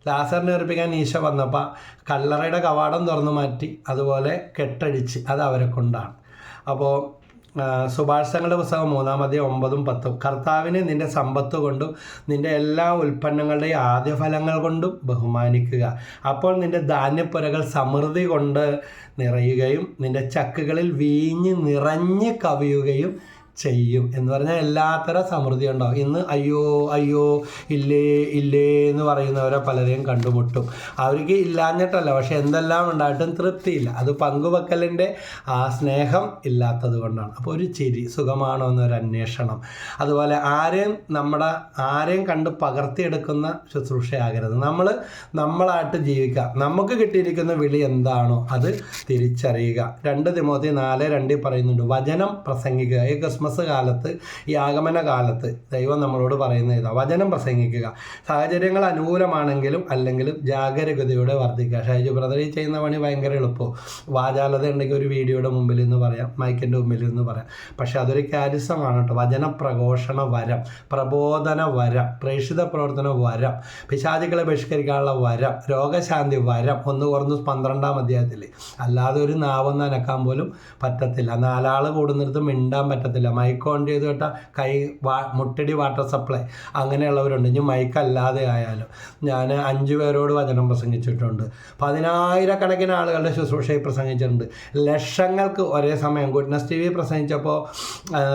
ലാസറിനെ ഉറപ്പിക്കാൻ ഈശോ വന്നപ്പോൾ കല്ലറയുടെ കവാടം തുറന്നു മാറ്റി, അതുപോലെ കെട്ടടിച്ച്, അത് അവരെ കൊണ്ടാണ്. അപ്പോൾ സുഭാഷിതങ്ങളുടെ പുസ്തകം 3:9-10 കർത്താവിനെ നിൻ്റെ സമ്പത്ത് കൊണ്ടും നിൻ്റെ എല്ലാ ഉൽപ്പന്നങ്ങളുടെയും ആദ്യഫലങ്ങൾ കൊണ്ടും ബഹുമാനിക്കുക. അപ്പോൾ നിൻ്റെ ധാന്യപ്പുരകൾ സമൃദ്ധി കൊണ്ട് നിറയുകയും നിൻ്റെ ചക്കുകളിൽ വീഞ്ഞ് നിറഞ്ഞ് കവിയുകയും ചെയ്യും എന്ന് പറഞ്ഞാൽ എല്ലാത്തരം സമൃദ്ധി ഉണ്ടാവും. ഇന്ന് അയ്യോ ഇല്ലേ എന്ന് പറയുന്നവരെ പലരെയും കണ്ടുമുട്ടും. അവർക്ക് ഇല്ലാഞ്ഞിട്ടല്ല, പക്ഷെ എന്തെല്ലാം ഉണ്ടായിട്ടും തൃപ്തിയില്ല. അത് പങ്കുവെക്കലിൻ്റെ ആ സ്നേഹം ഇല്ലാത്തത് കൊണ്ടാണ്. അപ്പോൾ ഒരു ചിരി സുഖമാണോ എന്നൊരു അന്വേഷണം. അതുപോലെ ആരെയും കണ്ട് പകർത്തിയെടുക്കുന്ന ശുശ്രൂഷയാകരുത്. നമ്മളായിട്ട് ജീവിക്കുക. നമുക്ക് കിട്ടിയിരിക്കുന്ന വിളി എന്താണോ അത് തിരിച്ചറിയുക. 2 തിമോത്തി 4:2 പറയുന്നുണ്ട്, വചനം പ്രസംഗിക്കുക. ഈ ക്രിസ്മസ് കാലത്ത്, ഈ ആഗമന കാലത്ത് ദൈവം നമ്മളോട് പറയുന്ന ഇതാ, വചനം പ്രസംഗിക്കുക. സാഹചര്യങ്ങൾ അനുകൂലമാണെങ്കിലും അല്ലെങ്കിലും ജാഗരൂകതയോടെ വർദ്ധിക്കുക. ഷൈജു ബ്രദർ ഈ ചെയ്യുന്ന പണി ഭയങ്കര എളുപ്പമോ, വാചാലത ഉണ്ടെങ്കിൽ ഒരു വീഡിയോയുടെ മുമ്പിൽ നിന്ന് പറയാം, മൈക്കിൻ്റെ മുമ്പിൽ നിന്ന് പറയാം. പക്ഷെ അതൊരു കാരിസമാണ് കേട്ടോ. വചന പ്രഘോഷണ വരം, പ്രബോധന വരം, പ്രേക്ഷിത പ്രവർത്തന വരം, പിശാചുക്കളെ ബഹിഷ്കരിക്കാനുള്ള വരം, രോഗശാന്തി വരം. 1 അധ്യായത്തിൽ അല്ലാതെ ഒരു നാവൊന്ന് അനക്കാൻ പോലും പറ്റത്തില്ല. 4 ആൾ കൂടുന്നിടത്ത് മിണ്ടാൻ പറ്റത്തില്ല. മൈക്ക് ഓൺ ചെയ്ത് കേട്ടാൽ മുട്ടടി വാട്ടർ സപ്ലൈ അങ്ങനെയുള്ളവരുണ്ട്. ഇനി മൈക്കല്ലാതെ ആയാലും ഞാൻ 5 പേരോട് വചനം പ്രസംഗിച്ചിട്ടുണ്ട്. 10,000-കണക്കിന് ആളുകളുടെ ശുശ്രൂഷയിൽ പ്രസംഗിച്ചിട്ടുണ്ട്. ലക്ഷങ്ങൾക്ക് ഒരേ സമയം ഗുഡ്നസ് TV പ്രസംഗിച്ചപ്പോൾ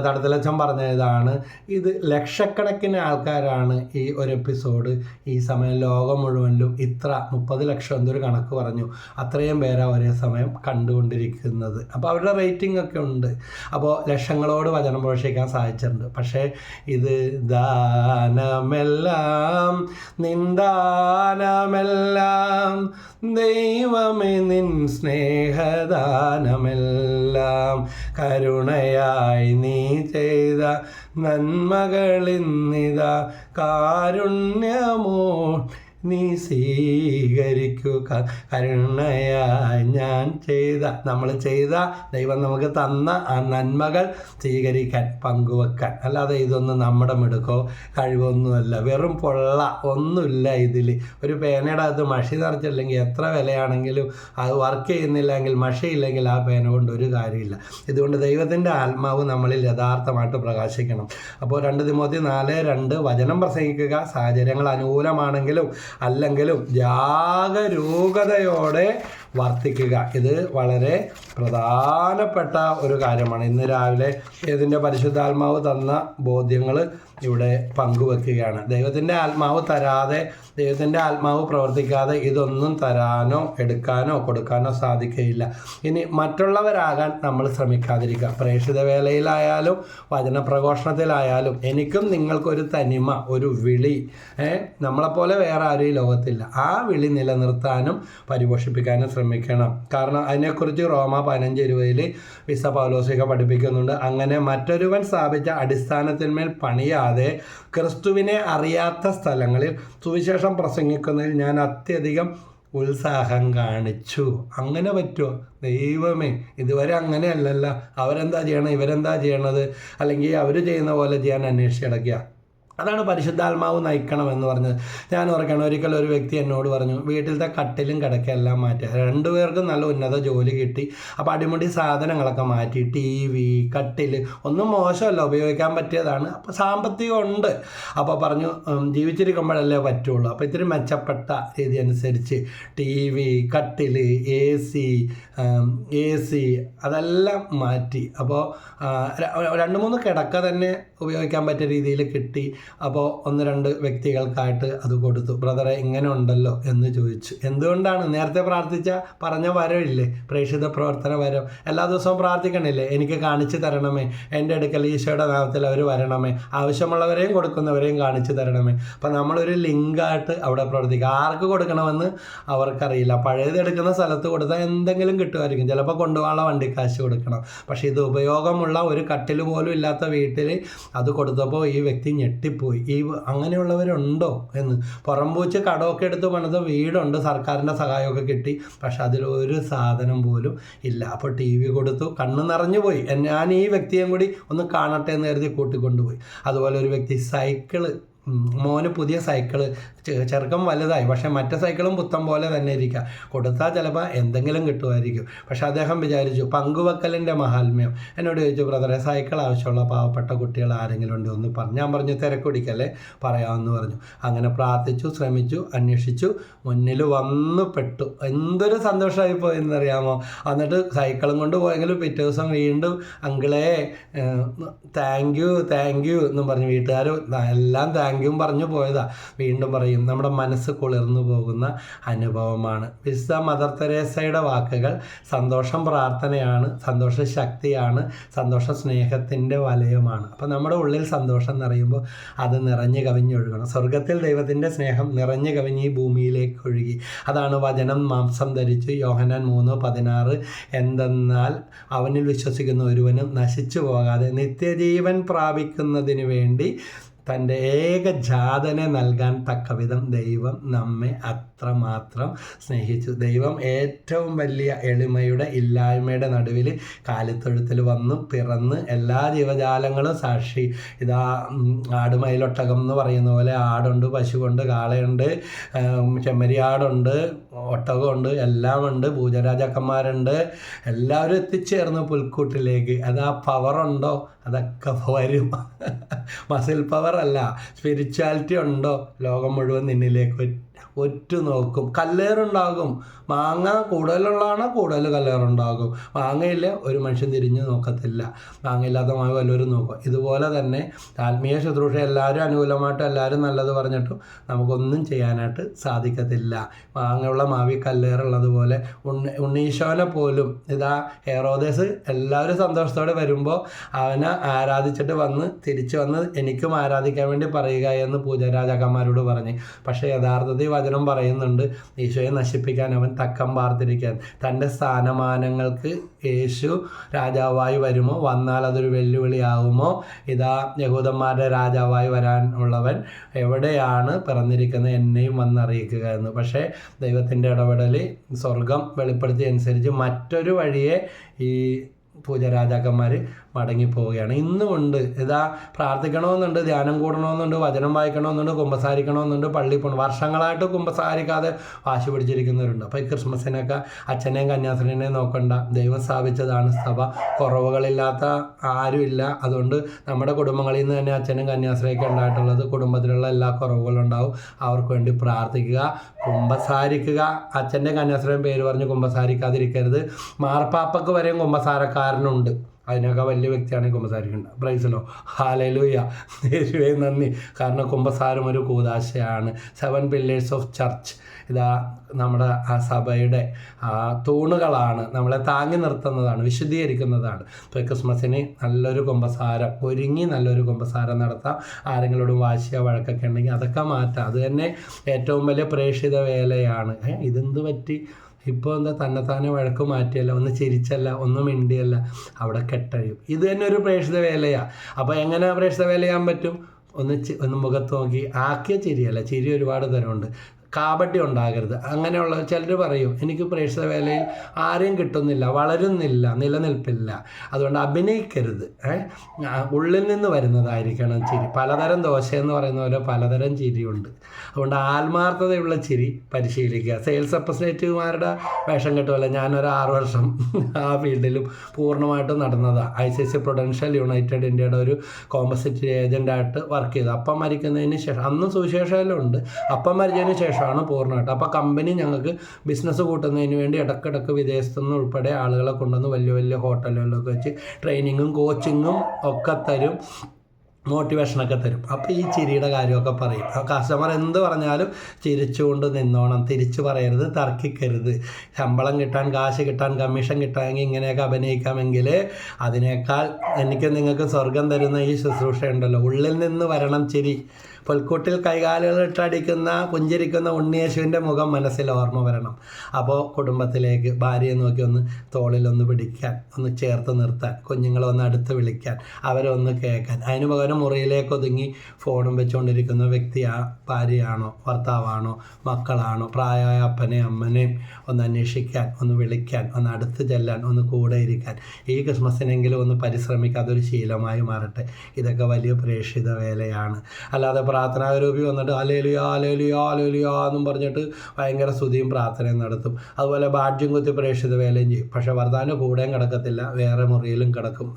തടത്തിലച്ചൻ പറഞ്ഞ ഇതാണ്, ഇത് ലക്ഷക്കണക്കിന് ആൾക്കാരാണ് ഈ ഒരു എപ്പിസോഡ് ഈ സമയം ലോകം മുഴുവനിലും 30 ലക്ഷം എന്തൊരു കണക്ക് പറഞ്ഞു, അത്രയും പേരാ ഒരേ സമയം കണ്ടുകൊണ്ടിരിക്കുന്നത്. അപ്പോൾ അവരുടെ റേറ്റിംഗ് ഒക്കെ ഉണ്ട്. അപ്പോൾ ലക്ഷങ്ങളോട് വചനം പ്രവേശിക്കാൻ സാധിച്ചിട്ടുണ്ട്. പക്ഷേ ഇത് ദാനമെല്ലാം നിന്ദാനമെല്ലാം ദൈവമേ നിൻ സ്നേഹദാനമെല്ലാം കരുണയായി നീ ചെയ്ത നന്മകളിന്നിതാ കാരുണ്യമോ നീ സ്വീകരിക്കുക, കരുണയായി ഞാൻ നമ്മൾ ചെയ്ത ദൈവം നമുക്ക് തന്ന ആ നന്മകൾ സ്വീകരിക്കാൻ, പങ്കുവെക്കാൻ. അല്ലാതെ ഇതൊന്നും നമ്മുടെ മിടുക്കോ കഴിവൊന്നുമല്ല, വെറും പൊള്ള ഒന്നുമില്ല ഇതിൽ. ഒരു പേനയുടെ അകത്ത് മഷി നിറച്ചില്ലെങ്കിൽ എത്ര വിലയാണെങ്കിലും അത് വർക്ക് ചെയ്യുന്നില്ലെങ്കിൽ, മഷിയില്ലെങ്കിൽ ആ പേന കൊണ്ട് ഒരു കാര്യമില്ല. ഇതുകൊണ്ട് ദൈവത്തിൻ്റെ ആത്മാവ് നമ്മളിൽ യഥാർത്ഥമായിട്ട് പ്രകാശിക്കണം. അപ്പോൾ 2 തിമോത്തി 4:2 വചനം പ്രസംഗിക്കുക, സാഹചര്യങ്ങൾ അനുകൂലമാണെങ്കിലും അല്ലെങ്കിലും ജാഗരൂകതയോടെ വർത്തിക്കുക. ഇത് വളരെ പ്രധാനപ്പെട്ട ഒരു കാര്യമാണ്. ഇന്ന് രാവിലെ ഇതിൻ്റെ പരിശുദ്ധാത്മാവ് തന്ന ബോധ്യങ്ങൾ ഇവിടെ പങ്കുവെക്കുകയാണ്. ദൈവത്തിൻ്റെ ആത്മാവ് തരാതെ, ദൈവത്തിൻ്റെ ആത്മാവ് പ്രവർത്തിക്കാതെ ഇതൊന്നും തരാനോ എടുക്കാനോ കൊടുക്കാനോ സാധിക്കുകയില്ല. ഇനി മറ്റുള്ളവരാകാൻ നമ്മൾ ശ്രമിക്കാതിരിക്കുക. പ്രേക്ഷിത വേലയിലായാലും വചനപ്രഘോഷണത്തിലായാലും എനിക്കും നിങ്ങൾക്കൊരു തനിമ, ഒരു വിളി, നമ്മളെപ്പോലെ വേറെ ആരും ഈ ലോകത്തില്ല. ആ വിളി നിലനിർത്താനും പരിപോഷിപ്പിക്കാനും ശ്രമിക്കണം. കാരണം അതിനെക്കുറിച്ച് റോമ 15:20 വിശുദ്ധ പൗലോസ്ലീഹ പഠിപ്പിക്കുന്നുണ്ട്. അങ്ങനെ മറ്റൊരുവൻ സ്ഥാപിച്ച അടിസ്ഥാനത്തിന്മേൽ പണിയാതെ ക്രിസ്തുവിനെ അറിയാത്ത സ്ഥലങ്ങളിൽ സുവിശേഷം പ്രസംഗിക്കുന്നതിൽ ഞാൻ അത്യധികം ഉത്സാഹം കാണിച്ചു. അങ്ങനെ പറ്റുമോ? ദൈവമേ, ഇതുവരെ അങ്ങനെയല്ലല്ലോ. അവരെന്താ ചെയ്യണം, ഇവരെന്താ ചെയ്യണത്, അല്ലെങ്കിൽ അവർ ചെയ്യുന്ന പോലെ ചെയ്യാൻ അന്വേഷിച്ചടക്കുക. അതാണ് പരിശുദ്ധാത്മാവ് നയിക്കണമെന്ന് പറഞ്ഞത്. ഞാൻ ഓർക്കണം, ഒരിക്കൽ ഒരു വ്യക്തി എന്നോട് പറഞ്ഞു, വീട്ടിലത്തെ കട്ടിലും കിടക്കെല്ലാം മാറ്റുക. 2 പേർക്കും നല്ല ഉന്നത ജോലി കിട്ടി. അപ്പോൾ അടിമുടി സാധനങ്ങളൊക്കെ മാറ്റി, TV, കട്ടിൽ ഒന്നും മോശമല്ല, ഉപയോഗിക്കാൻ പറ്റിയതാണ്. അപ്പോൾ സാമ്പത്തികം ഉണ്ട്. അപ്പോൾ പറഞ്ഞു, ജീവിച്ചിരിക്കുമ്പോഴല്ലേ പറ്റുള്ളൂ. അപ്പോൾ ഇത്തിരി മെച്ചപ്പെട്ട രീതി അനുസരിച്ച് TV, കട്ടിൽ, AC അതെല്ലാം മാറ്റി. അപ്പോൾ 2-3 കിടക്ക തന്നെ ഉപയോഗിക്കാൻ പറ്റിയ രീതിയിൽ കിട്ടി. അപ്പോൾ 1-2 വ്യക്തികൾക്കായിട്ട് അത് കൊടുത്തു. ബ്രദറെ ഇങ്ങനെ ഉണ്ടല്ലോ എന്ന് ചോദിച്ചു. എന്തുകൊണ്ടാണ്? നേരത്തെ പ്രാർത്ഥിച്ച പറഞ്ഞ വരമില്ലേ, പ്രേക്ഷിത പ്രവർത്തന വരം. എല്ലാ ദിവസവും പ്രാർത്ഥിക്കണില്ലേ, എനിക്ക് കാണിച്ചു തരണമേ, എൻ്റെ അടുക്കൽ ഈശോയുടെ നാമത്തിൽ അവർ വരണമേ, ആവശ്യമുള്ളവരെയും കൊടുക്കുന്നവരെയും കാണിച്ചു തരണമേ. അപ്പം നമ്മളൊരു ലിങ്കായിട്ട് അവിടെ പ്രവർത്തിക്കുക. ആർക്ക് കൊടുക്കണമെന്ന് അവർക്കറിയില്ല. പഴയത് എടുക്കുന്ന സ്ഥലത്ത് കൊടുത്താൽ എന്തെങ്കിലും കിട്ടുമായിരിക്കും, ചിലപ്പോൾ കൊണ്ടുപോകാനുള്ള വണ്ടിക്കാശ് കൊടുക്കണം. പക്ഷേ ഇത് ഉപയോഗമുള്ള ഒരു കട്ടിൽ പോലും ഇല്ലാത്ത വീട്ടിൽ അത് കൊടുത്തപ്പോൾ ഈ വ്യക്തി ഞെട്ടിപ്പോയി. അങ്ങനെയുള്ളവരുണ്ടോ എന്ന്. പുറംപൂച്ച് കടമൊക്കെ എടുത്ത് പണിത വീടുണ്ട്, സർക്കാരിൻ്റെ സഹായമൊക്കെ കിട്ടി, പക്ഷെ അതിലൊരു സാധനം പോലും ഇല്ല. അപ്പോൾ TV കൊടുത്തു, കണ്ണ് നിറഞ്ഞു പോയി. ഞാൻ ഈ വ്യക്തിയും കൂടി ഒന്ന് കാണട്ടെ എന്ന് കരുതി കൂട്ടിക്കൊണ്ടുപോയി. അതുപോലെ ഒരു വ്യക്തി സൈക്കിള്, മോന് പുതിയ സൈക്കിള്, ചെറുക്കം വലുതായി, പക്ഷേ മറ്റേ സൈക്കിളും പുത്തം പോലെ തന്നെ ഇരിക്കുക. കൊടുത്താൽ ചിലപ്പോൾ എന്തെങ്കിലും കിട്ടുമായിരിക്കും. പക്ഷെ അദ്ദേഹം വിചാരിച്ചു പങ്കുവെക്കലിൻ്റെ മഹാത്മ്യം. എന്നോട് ചോദിച്ചു, ബ്രദറെ സൈക്കിൾ ആവശ്യമുള്ള പാവപ്പെട്ട കുട്ടികൾ ആരെങ്കിലും ഉണ്ടോ എന്ന് പറഞ്ഞു. ഞാൻ പറഞ്ഞു, തിരക്കുടിക്കല്ലേ, പറയാമെന്ന് പറഞ്ഞു. അങ്ങനെ പ്രാർത്ഥിച്ചു, ശ്രമിച്ചു, അന്വേഷിച്ചു, മുന്നിൽ വന്നു പെട്ടു. എന്തൊരു സന്തോഷമായി പോയെന്നറിയാമോ. എന്നിട്ട് സൈക്കിളും കൊണ്ട് പോയെങ്കിലും പിറ്റേ ദിവസം വീണ്ടും അങ്കിളേ താങ്ക് യു എന്നും പറഞ്ഞു. വീട്ടുകാർ എല്ലാം താങ്ക് യും പറഞ്ഞു പോയതാ. വീണ്ടും പറയും, നമ്മുടെ മനസ്സ് കുളിർന്നു പോകുന്ന അനുഭവമാണ്. വിശുദ്ധ മദർ തെരേസയുടെ വാക്കുകൾ, സന്തോഷം പ്രാർത്ഥനയാണ്, സന്തോഷ ശക്തിയാണ്, സന്തോഷ സ്നേഹത്തിൻ്റെ വലയമാണ്. അപ്പോൾ നമ്മുടെ ഉള്ളിൽ സന്തോഷം നിറയുമ്പോൾ അത് നിറഞ്ഞു കവിഞ്ഞൊഴുകണം. സ്വർഗത്തിൽ ദൈവത്തിൻ്റെ സ്നേഹം നിറഞ്ഞു കവിഞ്ഞ് ഈ ഭൂമിയിലേക്ക് ഒഴുകി. അതാണ് വചനം മാംസം ധരിച്ചു. യോഹന്നാൻ 3:16 എന്തെന്നാൽ അവനിൽ വിശ്വസിക്കുന്ന ഒരുവനും നശിച്ചു പോകാതെ നിത്യജീവൻ പ്രാപിക്കുന്നതിന് വേണ്ടി തൻ്റെ ഏകജാതനെ നൽകാൻ തക്കവിധം ദൈവം നമ്മെ അത്രമാത്രം സ്നേഹിച്ചു. ദൈവം ഏറ്റവും വലിയ എളിമയുടെ ഇല്ലായ്മയുടെ നടുവിൽ കാലിത്തൊഴുത്തിൽ വന്നു പിറന്ന് എല്ലാ ജീവജാലങ്ങളും സാക്ഷി. ഇതാ ആടുമയിലൊട്ടകം എന്ന് പറയുന്ന പോലെ ആടുണ്ട്, പശുവുണ്ട്, കാളയുണ്ട്, ചെമ്മരിയാടുണ്ട്, ഒട്ടകമുണ്ട്, എല്ലാം ഉണ്ട്, പൂജരാജാക്കന്മാരുണ്ട്. എല്ലാവരും എത്തിച്ചേർന്നു പുൽക്കൂട്ടിലേക്ക്. അത് ആ പവറുണ്ടോ? അതൊക്കെ വരും. മസിൽ പവർ അല്ല, സ്പിരിച്വാലിറ്റി ഉണ്ടോ? ലോകം മുഴുവൻ നിന്നിലേക്ക് ഒറ്റുനോക്കും. കല്ലേറുണ്ടാകും. മാങ്ങ കൂടുതലുള്ളതാണ്, കൂടുതൽ കല്ലേറുണ്ടാകും. മാങ്ങയില്ല, ഒരു മനുഷ്യൻ തിരിഞ്ഞു നോക്കത്തില്ല. മാങ്ങയില്ലാത്ത മാവ് വല്ലവരും നോക്കും. ഇതുപോലെ തന്നെ ആത്മീയ ശുശ്രൂഷ എല്ലാവരും അനുകൂലമായിട്ട് എല്ലാവരും നല്ലത് പറഞ്ഞിട്ടും നമുക്കൊന്നും ചെയ്യാനായിട്ട് സാധിക്കത്തില്ല. മാങ്ങയുള്ള മാവി കല്ലേറുള്ളതുപോലെ ഉണ്ണീശോനെ പോലും ഇതാ ഹെറോദേസ് എല്ലാവരും സന്തോഷത്തോടെ വരുമ്പോൾ അവനെ ആരാധിച്ചിട്ട് തിരിച്ചു വന്ന് എനിക്കും ആരാധിക്കാൻ വേണ്ടി പറയുക എന്ന് പൂജാരാജാക്കന്മാരോട് പറഞ്ഞ്. പക്ഷേ യഥാർത്ഥത്തിൽ വചനം പറയുന്നുണ്ട്, ഈശോയെ നശിപ്പിക്കാൻ അവൻ തക്കം പാർത്തിരിക്കാൻ. തൻ്റെ സ്ഥാനമാനങ്ങൾക്ക് യേശു രാജാവായി വരുമോ, വന്നാൽ അതൊരു വെല്ലുവിളിയാകുമോ, ഇതാ യഹൂദന്മാരുടെ രാജാവായി വരാനുള്ളവൻ എവിടെയാണ് പിറന്നിരിക്കുന്നത്, എന്നെയും വന്നറിയിക്കുക എന്ന്. പക്ഷേ ദൈവത്തിൻ്റെ ഇടപെടൽ സ്വർഗം വെളിപ്പെടുത്തിയ അനുസരിച്ച് മറ്റൊരു വഴിയെ ഈ പൂജരാജാക്കന്മാർ മടങ്ങിപ്പോവുകയാണ്. ഇന്നുമുണ്ട്. ഇതാ പ്രാർത്ഥിക്കണമെന്നുണ്ട്, ധ്യാനം കൂടണമെന്നുണ്ട്, വചനം വായിക്കണമെന്നുണ്ട്, കുമ്പസാരിക്കണമെന്നുണ്ട്, പള്ളിയിൽ പോകണം. വർഷങ്ങളായിട്ട് കുമ്പസാരിക്കാതെ വാശി പിടിച്ചിരിക്കുന്നവരുണ്ട്. അപ്പോൾ ഈ ക്രിസ്മസിനൊക്കെ അച്ഛനെയും കന്യാസ്ത്രീനെയും നോക്കണ്ട, ദൈവം സ്ഥാപിച്ചതാണ് സഭ, കുറവുകളില്ലാത്ത ആരുമില്ല. അതുകൊണ്ട് നമ്മുടെ കുടുംബങ്ങളിൽ നിന്ന് തന്നെ അച്ഛനും കന്യാസ്ത്രീയൊക്കെ ഉണ്ടായിട്ടുള്ളത്, കുടുംബത്തിലുള്ള എല്ലാ കുറവുകളും ഉണ്ടാവും. അവർക്ക് വേണ്ടി പ്രാർത്ഥിക്കുക, കുമ്പസാരിക്കുക. അച്ഛൻ്റെ കന്യാസ്ത്രീയും പേര് പറഞ്ഞ് കുമ്പസാരിക്കാതിരിക്കരുത്. മാർപ്പാപ്പക്ക് വരെയും കുമ്പസാരക്കാരനുണ്ട്, അതിനൊക്കെ വലിയ വ്യക്തിയാണെങ്കിൽ കുമ്പസാരിക്കേണ്ട. പ്രൈസലോ, ഹല്ലേലൂയ, യേശുവേ നന്ദി. കാരണം കുമ്പസാരം ഒരു കൂദാശയാണ്. 7 പില്ലേഴ്സ് ഓഫ് ചർച്ച്, ഇതാ നമ്മുടെ ആ സഭയുടെ തൂണുകളാണ്, നമ്മളെ താങ്ങി നിർത്തുന്നതാണ്, വിശുദ്ധീകരിക്കുന്നതാണ്. ഇപ്പോൾ ക്രിസ്മസിന് നല്ലൊരു കുമ്പസാരം ഒരുങ്ങി നല്ലൊരു കുമ്പസാരം നടത്താം. ആരെങ്കിലോടും വാശിയോ വഴക്കൊക്കെ ഉണ്ടെങ്കിൽ അതൊക്കെ മാറ്റാം. അത് തന്നെ ഏറ്റവും വലിയ പ്രേക്ഷിത വേലയാണ്. ഇതെന്ത് പറ്റി, ഇപ്പോൾ എന്താ തന്നെത്താനെ വഴക്ക് മാറ്റിയല്ല, ഒന്ന് ചിരിച്ചല്ല, ഒന്നും മിണ്ടിയല്ല, അവിടെ കെട്ടഴിയും. ഇത് തന്നെ ഒരു പ്രേക്ഷിത വേലയാണ്. അപ്പോൾ എങ്ങനെ പ്രേക്ഷിത വേല ചെയ്യാൻ പറ്റും? ഒന്ന് മുഖത്ത് നോക്കി ആക്കിയ ചിരിയല്ല, ചിരി ഒരുപാട് തരമുണ്ട്. കാപട്യം ഉണ്ടാകരുത്. അങ്ങനെയുള്ള ചിലർ പറയും, എനിക്ക് പ്രേക്ഷിത വേലയിൽ ആരെയും കിട്ടുന്നില്ല, വളരുന്നില്ല, നിലനിൽപ്പില്ല, അതുകൊണ്ട് അഭിനയിക്കരുത്. ഉള്ളിൽ നിന്ന് വരുന്നതായിരിക്കണം ചിരി. പലതരം ദോശ എന്ന് പറയുന്ന പോലെ പലതരം ചിരിയുണ്ട്. അതുകൊണ്ട് ആത്മാർത്ഥതയുള്ള ചിരി പരിശീലിക്കുക. സെയിൽസ് റെപ്രസെൻറ്റേറ്റീവുമാരുടെ വേഷം കെട്ടുമല്ല. ഞാനൊരു 6 വർഷം ആ ഫീൽഡിലും പൂർണ്ണമായിട്ടും നടന്നതാണ്. ICICI പ്രൊഡൻഷ്യൽ യുണൈറ്റഡ് ഇന്ത്യയുടെ ഒരു കോമ്പസിറ്റ് ഏജൻ്റായിട്ട് വർക്ക് ചെയ്തു. അപ്പം മരിക്കുന്നതിന് ശേഷം, അന്ന് സുവിശേഷമെല്ലാം ഉണ്ട്, അപ്പം മരിച്ചതിന് ശേഷം പൂർണ്ണമായിട്ട്. അപ്പോൾ കമ്പനി ഞങ്ങൾക്ക് ബിസിനസ് കൂട്ടുന്നതിന് വേണ്ടി ഇടയ്ക്കിടയ്ക്ക് വിദേശത്തുനിന്ന് ഉൾപ്പെടെ ആളുകളെ കൊണ്ടുവന്ന് വലിയ വലിയ ഹോട്ടലുകളിലൊക്കെ വെച്ച് ട്രെയിനിങ്ങും കോച്ചിങ്ങും ഒക്കെ തരും, മോട്ടിവേഷനൊക്കെ തരും. അപ്പോൾ ഈ ചിരിയുടെ കാര്യമൊക്കെ പറയും. കസ്റ്റമർ എന്ത് പറഞ്ഞാലും ചിരിച്ചുകൊണ്ട് നിന്നോണം, തിരിച്ചു പറയരുത്, തർക്കിക്കരുത്. ശമ്പളം കിട്ടാൻ, കാശ് കിട്ടാൻ, കമ്മീഷൻ കിട്ടാമെങ്കിൽ ഇങ്ങനെയൊക്കെ അഭിനയിക്കാമെങ്കിൽ അതിനേക്കാൾ എനിക്ക് നിങ്ങൾക്ക് സ്വർഗം തരുന്ന ഈ ശുശ്രൂഷ ഉണ്ടല്ലോ, ഉള്ളിൽ നിന്ന് വരണം ചിരി. പുൽക്കൂട്ടിൽ കൈകാലുകളിട്ടടിക്കുന്ന പുഞ്ചിരിക്കുന്ന ഉണ്ണിയേശുവിൻ്റെ മുഖം മനസ്സിൽ ഓർമ്മ വരണം. അപ്പോൾ കുടുംബത്തിലേക്ക് ഭാര്യയെ നോക്കി ഒന്ന് തോളിലൊന്ന് പിടിക്കാൻ, ഒന്ന് ചേർത്ത് നിർത്താൻ, കുഞ്ഞുങ്ങളെ ഒന്ന് അടുത്ത് വിളിക്കാൻ, അവരെ ഒന്ന് കേൾക്കാൻ. അതിന് പകരം മുറിയിലേക്ക് ഒതുങ്ങി ഫോണും വെച്ചുകൊണ്ടിരിക്കുന്ന വ്യക്തി ഭാര്യയാണോ, ഭർത്താവാണോ, മക്കളാണോ, പ്രായമായ അപ്പനെയും അമ്മനെയും ഒന്ന് അന്വേഷിക്കാൻ, ഒന്ന് വിളിക്കാൻ, ഒന്ന് അടുത്ത് ചെല്ലാൻ, ഒന്ന് കൂടെ ഇരിക്കാൻ. ഈ ക്രിസ്മസിനെങ്കിലും ഒന്ന് പരിശ്രമിക്കുക, അതൊരു ശീലമായി മാറട്ടെ. ഇതൊക്കെ വലിയ പ്രേക്ഷിത വേലയാണ്. അല്ലാതെ പ്രാർത്ഥനാഗ്രൂപ്പിൽ വന്നിട്ട് ഹല്ലേലൂയ ഹല്ലേലൂയ ഹല്ലേലൂയ എന്നും പറഞ്ഞിട്ട് ഭയങ്കര സ്തുതിയും പ്രാർത്ഥനയും നടത്തും. അതുപോലെ ബാഡ്ജ്യം കുത്തി പ്രേക്ഷിത വേലയും ചെയ്യും. പക്ഷേ ഭർത്താവിൻ്റെ കൂടെയും കിടക്കത്തില്ല, വേറെ മുറിയിലും കിടക്കും.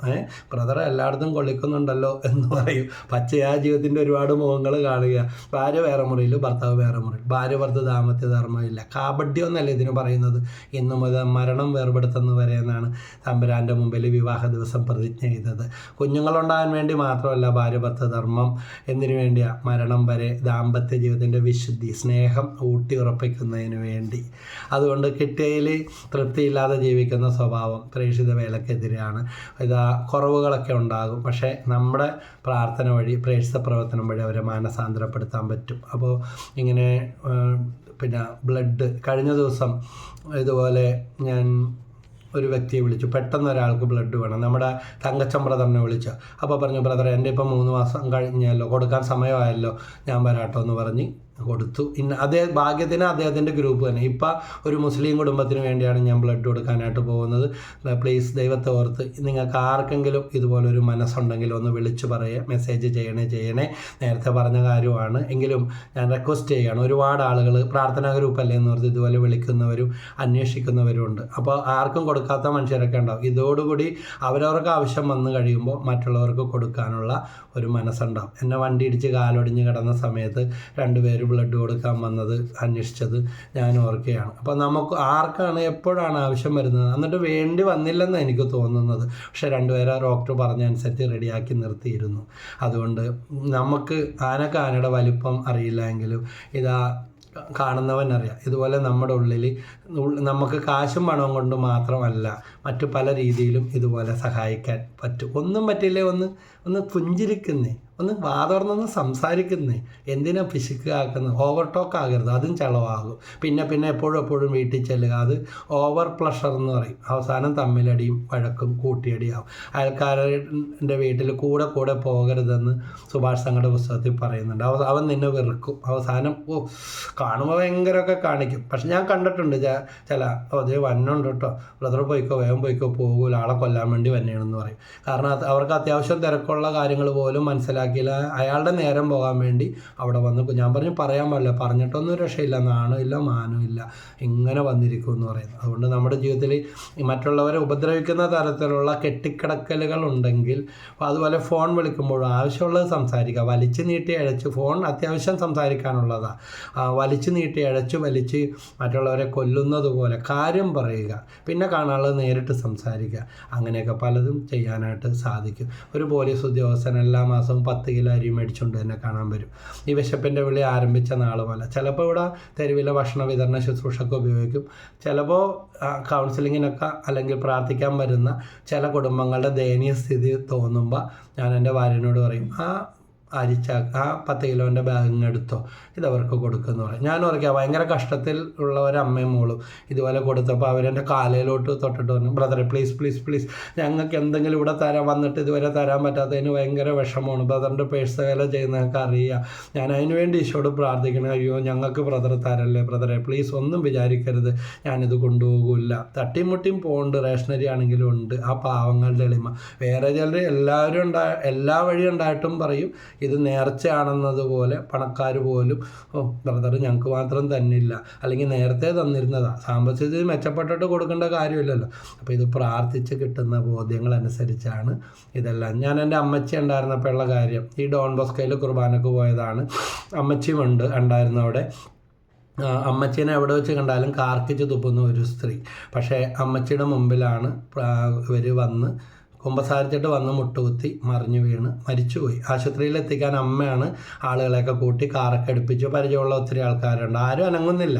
ബ്രദർ എല്ലായിടത്തും കൊള്ളിക്കുന്നുണ്ടല്ലോ എന്ന് പറയും. പച്ചയായ ജീവിതത്തിൻ്റെ ഒരുപാട് മുഖങ്ങൾ കാണുക. ഭാര്യ വേറെ മുറിയിൽ, ഭർത്താവ് വേറെ മുറിയിൽ. ഭാര്യ ഭർത്തൃ ദാമ്പത്യ ധർമ്മമില്ല. കാപട്യം എന്നല്ല ഇതിന് പറയുന്നത്. ഇന്നു മുതൽ മരണം വേർപെടുത്തുന്നവരെ എന്നാണ് തമ്പുരാൻ്റെ മുമ്പിൽ വിവാഹ ദിവസം പ്രതിജ്ഞ ചെയ്തത്. കുഞ്ഞുങ്ങളുണ്ടാകാൻ വേണ്ടി മാത്രമല്ല ഭാര്യ ഭർത്തൃ ധർമ്മം, എന്തിനു വേണ്ടിയാണ്? മരണം വരെ ദാമ്പത്യ ജീവിതത്തിൻ്റെ വിശുദ്ധി, സ്നേഹം ഊട്ടി ഉറപ്പിക്കുന്നതിന് വേണ്ടി. അതുകൊണ്ട് കിട്ടിയതിൽ തൃപ്തിയില്ലാതെ ജീവിക്കുന്ന സ്വഭാവം പ്രേക്ഷിത വേലക്കെതിരെയാണ്. ഇതാ കുറവുകളൊക്കെ ഉണ്ടാകും, പക്ഷേ നമ്മുടെ പ്രാർത്ഥന വഴി, പ്രേക്ഷിത പ്രവർത്തനം വഴി അവരെ മാനസാന്തരപ്പെടുത്താൻ പറ്റും. അപ്പോൾ ഇങ്ങനെ പിന്നെ ബ്ലഡ്, കഴിഞ്ഞ ദിവസം ഇതുപോലെ ഞാൻ ഒരു വ്യക്തിയെ വിളിച്ചു, പെട്ടെന്ന് ഒരാൾക്ക് ബ്ലഡ് വേണം. നമ്മുടെ തങ്കച്ചൻ ബ്രദറിനെ വിളിച്ചു. അപ്പോൾ പറഞ്ഞു, ബ്രദർ എൻ്റെ ഇപ്പം 3 മാസം കഴിഞ്ഞല്ലോ, കൊടുക്കാൻ സമയമായല്ലോ, ഞാൻ വരാട്ടോ എന്ന് പറഞ്ഞ് കൊടുത്തു. ഭാഗ്യത്തിന് അദ്ദേഹത്തിൻ്റെ ഗ്രൂപ്പ് തന്നെ. ഇപ്പം ഒരു മുസ്ലിം കുടുംബത്തിന് വേണ്ടിയാണ് ഞാൻ ബ്ലഡ് കൊടുക്കാനായിട്ട് പോകുന്നത്. പ്ലീസ് ദൈവത്തെ ഓർത്ത് നിങ്ങൾക്ക് ആർക്കെങ്കിലും ഇതുപോലൊരു മനസ്സുണ്ടെങ്കിൽ ഒന്ന് വിളിച്ചു പറയുക, മെസ്സേജ് ചെയ്യണേ. നേരത്തെ പറഞ്ഞ കാര്യമാണ് എങ്കിലും ഞാൻ റിക്വസ്റ്റ് ചെയ്യുകയാണ്. ഒരുപാട് ആളുകൾ പ്രാർത്ഥനാ ഗ്രൂപ്പല്ലേ എന്ന് ഓർത്ത് ഇതുപോലെ വിളിക്കുന്നവരും അന്വേഷിക്കുന്നവരും ഉണ്ട്. അപ്പോൾ ആർക്കും കൊടുക്കാത്ത മനുഷ്യരൊക്കെ ഉണ്ടാവും. ഇതോടുകൂടി അവരവർക്ക് ആവശ്യം വന്നു കഴിയുമ്പോൾ മറ്റുള്ളവർക്ക് കൊടുക്കാനുള്ള ഒരു മനസ്സുണ്ടാവും. എന്നെ വണ്ടി ഇടിച്ച് കാലൊടിഞ്ഞ് കിടന്ന സമയത്ത് 2 പേര് ബ്ലഡ് കൊടുക്കാൻ വന്നത്, അന്വേഷിച്ചത് ഞാൻ ഓർക്കുകയാണ്. അപ്പോൾ നമുക്ക് ആർക്കാണ് എപ്പോഴാണ് ആവശ്യം വരുന്നത്, എന്നിട്ട് വേണ്ടി വന്നില്ലെന്ന് എനിക്ക് തോന്നുന്നത്. പക്ഷേ 2 പേരെ ഡോക്ടർ പറഞ്ഞ അനുസരിച്ച് റെഡിയാക്കി നിർത്തിയിരുന്നു. അതുകൊണ്ട് നമുക്ക് ആനയുടെ വലിപ്പം അറിയില്ല എങ്കിലും ഇതാ കാണുന്നവനറിയാം. ഇതുപോലെ നമ്മുടെ ഉള്ളിൽ നമുക്ക് കാശും പണവും കൊണ്ട് മാത്രമല്ല മറ്റു പല രീതിയിലും ഇതുപോലെ സഹായിക്കാൻ പറ്റും. ഒന്നും പറ്റില്ലേ, ഒന്ന് പുഞ്ചിരിക്കുന്നേ, ഒന്ന് വാതുറന്നൊന്ന് സംസാരിക്കുന്നേ. എന്തിനാ പിശുക്കാക്കുന്നത്? ഓവർ ടോക്ക് ആകരുത്, അതും ചിലവാകും. പിന്നെ എപ്പോഴും വീട്ടിൽ ചെല്ലുക, അത് ഓവർ പ്ലഷർ എന്ന് പറയും. അവസാനം തമ്മിലടിയും വഴക്കും കൂട്ടിയടിയാവും. അയൽക്കാരൻ്റെ വീട്ടിൽ കൂടെ പോകരുതെന്ന് സുഭാഷ് തങ്ങളുടെ പുസ്തകത്തിൽ പറയുന്നുണ്ട്. അവൻ നിന്നെ വെറുക്കും. അവസാനം കാണുമ്പോൾ ഭയങ്കരമൊക്കെ കാണിക്കും. പക്ഷെ ഞാൻ കണ്ടിട്ടുണ്ട് ചില അതേ വന്നുണ്ട് കേട്ടോ, ബ്രദർ പോയിക്കോ, വേഗം പോയിക്കോ, പോകൂല, ആളെ കൊല്ലാൻ വേണ്ടി വന്നെയാണെന്ന് പറയും. കാരണം അവർക്ക് അത്യാവശ്യം തിരക്കുള്ള കാര്യങ്ങൾ പോലും മനസ്സിലാക്കിയില്ല, അയാളുടെ നേരം പോകാൻ വേണ്ടി അവിടെ വന്ന് ഞാൻ പറയാൻ പാടില്ല, പറഞ്ഞിട്ടൊന്നും രക്ഷയില്ല, നാണമില്ല മാനമില്ല, ഇങ്ങനെ വന്നിരിക്കും എന്ന് പറയുന്നത്. അതുകൊണ്ട് നമ്മുടെ ജീവിതത്തിൽ മറ്റുള്ളവരെ ഉപദ്രവിക്കുന്ന തരത്തിലുള്ള കെട്ടിക്കിടക്കലുകൾ ഉണ്ടെങ്കിൽ, അതുപോലെ ഫോൺ വിളിക്കുമ്പോഴും ആവശ്യമുള്ളത് സംസാരിക്കുക. വലിച്ചു നീട്ടി അഴച്ച്, ഫോൺ അത്യാവശ്യം സംസാരിക്കാനുള്ളതാണ്, വലിച്ചു നീട്ടി വലിച്ച് മറ്റുള്ളവരെ കൊല്ലുന്നത് പോലെ കാര്യം പറയുക, പിന്നെ കാണാനുള്ളത് നേരിട്ട് സംസാരിക്കുക. അങ്ങനെയൊക്കെ പലതും ചെയ്യാനായിട്ട് സാധിക്കും. ഒരു പോലീസ് ഉദ്യോഗസ്ഥൻ എല്ലാ മാസവും 10 കിലോ അരി മേടിച്ചുകൊണ്ട് തന്നെ കാണാൻ വരും. ഈ വിശപ്പിൻ്റെ വിളി ആരംഭിച്ച നാളുമല്ല. ചിലപ്പോൾ ഇവിടെ തെരുവിലെ ഭക്ഷണ വിതരണ ശുശ്രൂഷയൊക്കെ ഉപയോഗിക്കും. ചിലപ്പോൾ കൗൺസിലിങ്ങിനൊക്കെ അല്ലെങ്കിൽ പ്രാർത്ഥിക്കാൻ വരുന്ന ചില കുടുംബങ്ങളുടെ ദയനീയ സ്ഥിതി തോന്നുമ്പോൾ ഞാൻ എൻ്റെ ഭാര്യനോട് പറയും, ആ 10 കിലോൻ്റെ ബാഗ് എടുത്തോ, ഇതവർക്ക് കൊടുക്കുമെന്ന് പറയും. ഞാൻ ഓർക്കുക, ഭയങ്കര കഷ്ടത്തിൽ ഉള്ള ഒരമ്മയും മോളും ഇതുപോലെ കൊടുത്തപ്പോൾ അവരെൻ്റെ കാലയിലോട്ട് തൊട്ടിട്ട് പറഞ്ഞു, ബ്രദറെ പ്ലീസ് ഞങ്ങൾക്ക് എന്തെങ്കിലും ഇവിടെ വന്നിട്ട് ഇതുവരെ തരാൻ പറ്റാത്തതിന് ഭയങ്കര വിഷമമാണ്. ബ്രദറിൻ്റെ പേഴ്സ് വില ചെയ്യുന്നതൊക്കെ അറിയാം, ഞാൻ അതിന് വേണ്ടി ഈശോട് പ്രാർത്ഥിക്കണം. അയ്യോ ഞങ്ങൾക്ക് ബ്രദർ തരല്ലേ ബ്രദറെ, പ്ലീസ് ഒന്നും വിചാരിക്കരുത്, ഞാനിത് കൊണ്ടുപോകില്ല. തട്ടിമുട്ടിയും പോകുന്നുണ്ട്, റേഷനറി ആണെങ്കിലും ഉണ്ട്. ആ പാവങ്ങളുടെ എളിമ. വേറെ ചിലർ എല്ലാ വഴി ഉണ്ടായിട്ടും പറയും ഇത് നേർച്ചയാണെന്നതുപോലെ. പണക്കാർ പോലും ബ്രദർ ഞങ്ങൾക്ക് മാത്രം തന്നില്ല, അല്ലെങ്കിൽ നേരത്തെ തന്നിരുന്നതാണ്, സാമ്പത്തികത്തിൽ മെച്ചപ്പെട്ടിട്ട് കൊടുക്കേണ്ട കാര്യമില്ലല്ലോ. അപ്പോൾ ഇത് പ്രാർത്ഥിച്ച് കിട്ടുന്ന ബോധ്യങ്ങൾ അനുസരിച്ചാണ് ഇതെല്ലാം. ഞാൻ എൻ്റെ അമ്മച്ചി ഉണ്ടായിരുന്നപ്പോഴുള്ള കാര്യം, ഈ ഡോൺ ബോസ്കോയിൽ കുർബാനക്ക് പോയതാണ്. അമ്മച്ചിയും ഉണ്ടായിരുന്നു അവിടെ. അമ്മച്ചീനെ എവിടെ വെച്ച് കണ്ടാലും കാർക്കിച്ച് തുപ്പുന്ന ഒരു സ്ത്രീ. പക്ഷേ അമ്മച്ചിയുടെ മുമ്പിലാണ് ഇവർ വന്ന് കുമ്പസാരിച്ചിട്ട് വന്ന് മുട്ടുകുത്തി മറിഞ്ഞു വീണ് മരിച്ചുപോയി. ആശുപത്രിയിൽ എത്തിക്കാൻ അമ്മയാണ് ആളുകളെയൊക്കെ കൂട്ടി കാറൊക്കെ അടുപ്പിച്ചു. പരിചയമുള്ള ഒത്തിരി ആൾക്കാരുണ്ട്, ആരും അനങ്ങുന്നില്ല.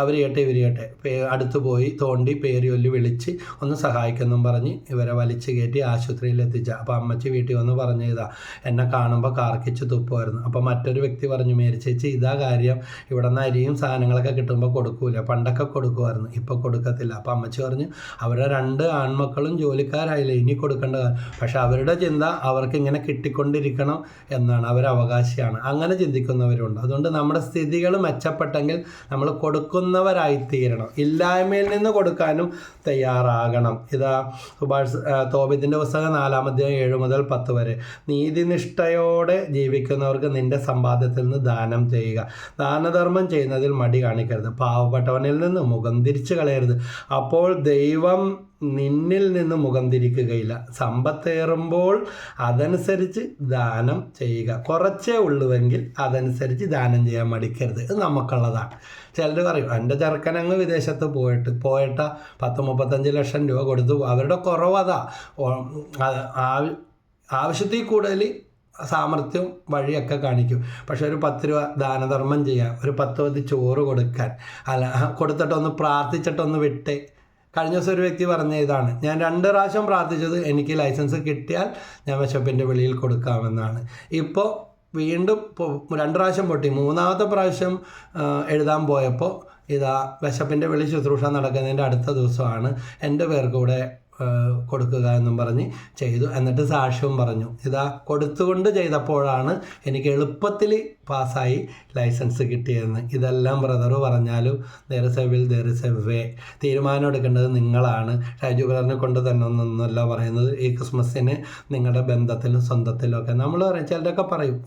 അവർ കേട്ടെ അടുത്ത് പോയി തോണ്ടി പേരിയൊല്ലി വിളിച്ച് ഒന്ന് സഹായിക്കെന്നും പറഞ്ഞ് ഇവരെ വലിച്ചു കയറ്റി ആശുപത്രിയിൽ എത്തിച്ച. അപ്പോൾ അമ്മച്ചി വീട്ടിൽ വന്ന് പറഞ്ഞതാ, എന്നെ കാണുമ്പോൾ കാർക്കിച്ച് തുപ്പുമായിരുന്നു. അപ്പോൾ മറ്റൊരു വ്യക്തി പറഞ്ഞു, മേരിച്ചേച്ചി ഇതാ കാര്യം, ഇവിടെ നിന്ന് അരിയും സാധനങ്ങളൊക്കെ കിട്ടുമ്പോൾ കൊടുക്കൂല, പണ്ടൊക്കെ കൊടുക്കുമായിരുന്നു, ഇപ്പോൾ കൊടുക്കത്തില്ല. അപ്പോൾ അമ്മച്ചി പറഞ്ഞു, അവരുടെ 2 ആൺമക്കളും ജോലിക്കാരായില്ലേ, ഇനി കൊടുക്കേണ്ട. പക്ഷെ അവരുടെ ചിന്ത അവർക്ക് ഇങ്ങനെ കിട്ടിക്കൊണ്ടിരിക്കണം എന്നാണ്, അവരവകാശിയാണ്, അങ്ങനെ ചിന്തിക്കുന്നവരുണ്ട്. അതുകൊണ്ട് നമ്മുടെ സ്ഥിതികൾ മെച്ചപ്പെട്ടെങ്കിൽ നമ്മൾ കൊടുക്കുന്നവരായിത്തീരണം, ഇല്ലായ്മയിൽ നിന്ന് കൊടുക്കാനും തയ്യാറാകണം. ഇതാ തോബിത്തിൻ്റെ പുസ്തകം 4-ാം അധ്യായം 7 മുതൽ 10 വരെ. നീതിനിഷ്ഠയോടെ ജീവിക്കുന്നവർക്ക് നിന്റെ സമ്പാദ്യത്തിൽ നിന്ന് ദാനം ചെയ്യുക, ദാനധർമ്മം ചെയ്യുന്നതിൽ മടി കാണിക്കരുത്, പാവപ്പെട്ടവനിൽ നിന്ന് മുഖം തിരിച്ചു കളയരുത്, അപ്പോൾ ദൈവം നിന്നിൽ നിന്ന് മുഖം തിരിക്കുകയില്ല. സമ്പത്തേറുമ്പോൾ അതനുസരിച്ച് ദാനം ചെയ്യുക, കുറച്ചേ ഉള്ളുവെങ്കിൽ അതനുസരിച്ച് ദാനം ചെയ്യാൻ മടിക്കരുത്. ഇത് നമുക്കുള്ളതാണ്. ചിലർ പറയും, എൻ്റെ ചെറുക്കനങ്ങ് വിദേശത്ത് പോയിട്ടാ 10-35 ലക്ഷം രൂപ കൊടുത്തു, അവരുടെ കുറവതാ, ആവശ്യത്തിൽ കൂടുതൽ സാമർത്ഥ്യം വഴിയൊക്കെ കാണിക്കും. പക്ഷെ ഒരു 10 രൂപ ദാനധർമ്മം ചെയ്യാൻ, ഒരു 10 പതി ചോറ് കൊടുക്കാൻ, കൊടുത്തിട്ടൊന്ന് പ്രാർത്ഥിച്ചിട്ടൊന്ന് വിട്ടേ. കഴിഞ്ഞ ദിവസം ഒരു വ്യക്തി പറഞ്ഞ ഇതാണ്, ഞാൻ 2 പ്രാവശ്യം പ്രാർത്ഥിച്ചത് എനിക്ക് ലൈസൻസ് കിട്ടിയാൽ ഞാൻ വിശപ്പിൻ്റെ വെളിയിൽ കൊടുക്കാമെന്നാണ്. ഇപ്പോൾ വീണ്ടും 2 പ്രാവശ്യം പൊട്ടി, 3-ാമത്തെ പ്രാവശ്യം എഴുതാൻ പോയപ്പോൾ ഇതാ വിശപ്പിൻ്റെ വെളി ശുശ്രൂഷ നടക്കുന്നതിൻ്റെ അടുത്ത ദിവസമാണ് എൻ്റെ പേർക്കൂടെ കൊടുക്കുക എന്നും പറഞ്ഞ് ചെയ്തു. എന്നിട്ട് സാക്ഷ്യവും പറഞ്ഞു, ഇതാ കൊടുത്തുകൊണ്ട് ചെയ്തപ്പോഴാണ് എനിക്ക് എളുപ്പത്തിൽ പാസ്സായി ലൈസൻസ് കിട്ടിയതെന്ന്. ഇതെല്ലാം ബ്രദർ പറഞ്ഞാലും there is a way. തീരുമാനം എടുക്കേണ്ടത് നിങ്ങളാണ്. ഷൈജു ബ്രദറിനെ കൊണ്ട് തന്നെ ഒന്നൊന്നുമല്ല പറയുന്നത്. ഈ ക്രിസ്മസിന് നിങ്ങളുടെ ബന്ധത്തിലും സ്വന്തത്തിലും ഒക്കെ നമ്മൾ പറയും, ചിലരൊക്കെ പറയും,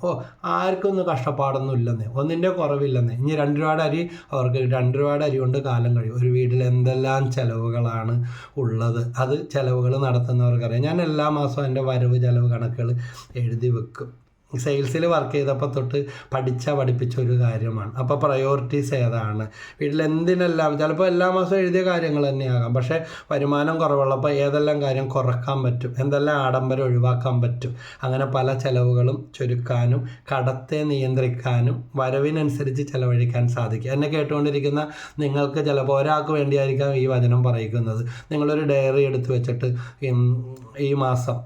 ആർക്കും ഒന്നും കഷ്ടപ്പാടൊന്നും ഇല്ലെന്നേ, ഒന്നിൻ്റെ കുറവില്ലെന്നേ. ഇനി 2 രൂപയുടെ അരി, അവർക്ക് 2 രൂപയുടെ അരി കൊണ്ട് കാലം കഴിയും. ഒരു വീട്ടിൽ എന്തെല്ലാം ചിലവുകളാണ് ഉള്ളത്, അത് ചിലവുകൾ നടത്തുന്നവർക്കറിയാം. ഞാൻ എല്ലാ മാസവും എൻ്റെ വരവ് ചിലവ് കണക്കുകൾ എഴുതി വെക്കും. സെയിൽസിൽ വർക്ക് ചെയ്തപ്പോൾ തൊട്ട് പഠിപ്പിച്ച ഒരു കാര്യമാണ്. അപ്പോൾ പ്രയോറിറ്റീസ് ഏതാണ്, വീട്ടിൽ എന്തിനെല്ലാം, ചിലപ്പോൾ എല്ലാ മാസവും എഴുതിയ കാര്യങ്ങൾ തന്നെയാകാം, പക്ഷേ വരുമാനം കുറവുള്ളപ്പോൾ ഏതെല്ലാം കാര്യം കുറക്കാൻ പറ്റും, എന്തെല്ലാം ആഡംബരം ഒഴിവാക്കാൻ പറ്റും, അങ്ങനെ പല ചിലവുകളും ചുരുക്കാനും കടത്തെ നിയന്ത്രിക്കാനും വരവിനനുസരിച്ച് ചിലവഴിക്കാൻ സാധിക്കും. എന്നെ കേട്ടുകൊണ്ടിരിക്കുന്ന നിങ്ങൾക്ക് ചിലപ്പോൾ ഒരാൾക്ക് വേണ്ടിയായിരിക്കാം ഈ വചനം പറയുന്നത്. നിങ്ങളൊരു ഡയറി എടുത്ത് വെച്ചിട്ട് ഈ മാസം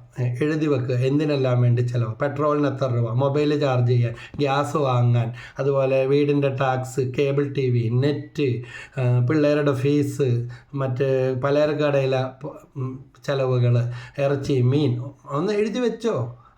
എഴുതി വെക്കുക, എന്തിനെല്ലാം വേണ്ടി ചിലവ്, പെട്രോളിന് എത്ര രൂപ, മൊബൈൽ ചാർജ് ചെയ്യാൻ, ഗ്യാസ് വാങ്ങാൻ, അതുപോലെ വീടിൻ്റെ ടാക്സ്, കേബിൾ TV, നെറ്റ്, പിള്ളേരുടെ ഫീസ്, മറ്റ് പലചരക്കടയിലെ ചിലവുകൾ, ഇറച്ചി, മീൻ, ഒന്ന് എഴുതി വെച്ചോ.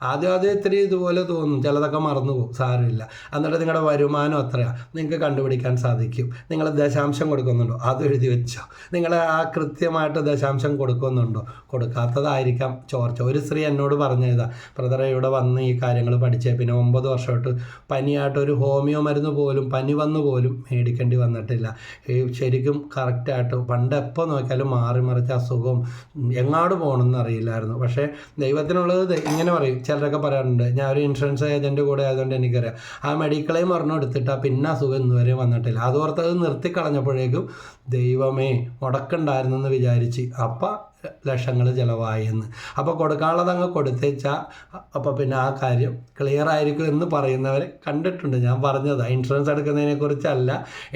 ആദ്യം ഇത്തിരി ഇതുപോലെ തോന്നും, ചിലതൊക്കെ മറന്നു പോകും, സാരമില്ല. എന്നിട്ട് നിങ്ങളുടെ വരുമാനം എത്രയാണ് നിങ്ങൾക്ക് കണ്ടുപിടിക്കാൻ സാധിക്കും. നിങ്ങൾ ദശാംശം കൊടുക്കുന്നുണ്ടോ, അത് എഴുതി വെച്ചോ. നിങ്ങൾ ആ കൃത്യമായിട്ട് ദശാംശം കൊടുക്കുന്നുണ്ടോ, കൊടുക്കാത്തതായിരിക്കാം ചോർച്ച. ഒരു സ്ത്രീ എന്നോട് പറഞ്ഞതാ, ബ്രദറെ ഇവിടെ വന്ന് ഈ കാര്യങ്ങൾ പഠിച്ചേ പിന്നെ 9 വർഷമായിട്ട് പനിയായിട്ട് ഒരു ഹോമിയോ മരുന്ന് പോലും, പനി വന്നു പോലും മേടിക്കേണ്ടി വന്നിട്ടില്ല. ശരിക്കും കറക്റ്റായിട്ട് പണ്ട് എപ്പോൾ നോക്കിയാലും മാറി മറിച്ച അസുഖവും എങ്ങാട് പോകണമെന്ന് അറിയില്ലായിരുന്നു. പക്ഷേ ദൈവത്തിനുള്ളത് ഇങ്ങനെ പറയും. ചിലരൊക്കെ പറയാറുണ്ട്, ഞാൻ ഒരു ഇൻഷുറൻസ് ഏജൻറ്റ് കൂടെ ആയതുകൊണ്ട് എനിക്കറിയാം, ആ മെഡിക്ലെയിം എടുത്തിട്ടാൽ പിന്നെ അസുഖം ഇന്നുവരെ വന്നിട്ടില്ല. അതോർത്ത് അത് നിർത്തിക്കളഞ്ഞപ്പോഴേക്കും ദൈവമേ മുടക്കുണ്ടായിരുന്നെന്ന് വിചാരിച്ച് അപ്പം ലക്ഷങ്ങൾ ചിലവായി എന്ന്. അപ്പോൾ കൊടുക്കാനുള്ളത് അങ്ങ് കൊടുത്തേച്ചാൽ അപ്പോൾ പിന്നെ ആ കാര്യം ക്ലിയർ ആയിരിക്കും എന്ന് പറയുന്നവരെ കണ്ടിട്ടുണ്ട്. ഞാൻ പറഞ്ഞത് ഇൻഷുറൻസ് എടുക്കുന്നതിനെക്കുറിച്ചല്ല,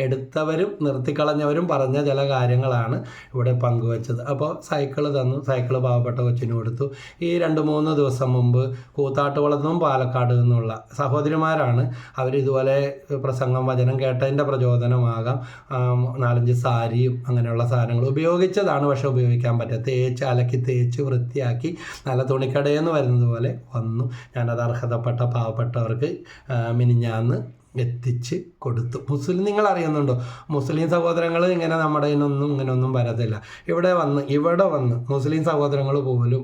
എടുത്തവരും നിർത്തിക്കളഞ്ഞവരും പറഞ്ഞ ചില കാര്യങ്ങളാണ് ഇവിടെ പങ്കുവച്ചത്. അപ്പോൾ സൈക്കിള് തന്നു, സൈക്കിള് പാവപ്പെട്ട കൊച്ചിന് കൊടുത്തു. ഈ 2-3 ദിവസം മുമ്പ് കൂത്താട്ടുകുളത്തും പാലക്കാട് നിന്നുള്ള സഹോദരിമാരാണ്. അവരിതുപോലെ പ്രസംഗം വചനം കേട്ടതിൻ്റെ പ്രചോദനമാകാം 4-5 സാരിയും അങ്ങനെയുള്ള സാധനങ്ങൾ ഉപയോഗിച്ചതാണ്. പക്ഷെ ഉപയോഗിക്കാൻ പറ്റാത്ത അലക്കി തേച്ച് വൃത്തിയാക്കി നല്ല തുണിക്കടയിൽ നിന്ന് വരുന്നത് പോലെ വന്നു. ഞാനത് അർഹതപ്പെട്ട പാവപ്പെട്ടവർക്ക് മിനിഞ്ഞാന്ന് എത്തിച്ച് കൊടുത്തു. മുസ്ലിം, നിങ്ങൾ അറിയുന്നുണ്ടോ, മുസ്ലിം സഹോദരങ്ങൾ ഇങ്ങനെ നമ്മുടെ ഇങ്ങനെയൊന്നും വരത്തില്ല. ഇവിടെ വന്ന് മുസ്ലിം സഹോദരങ്ങൾ പോലും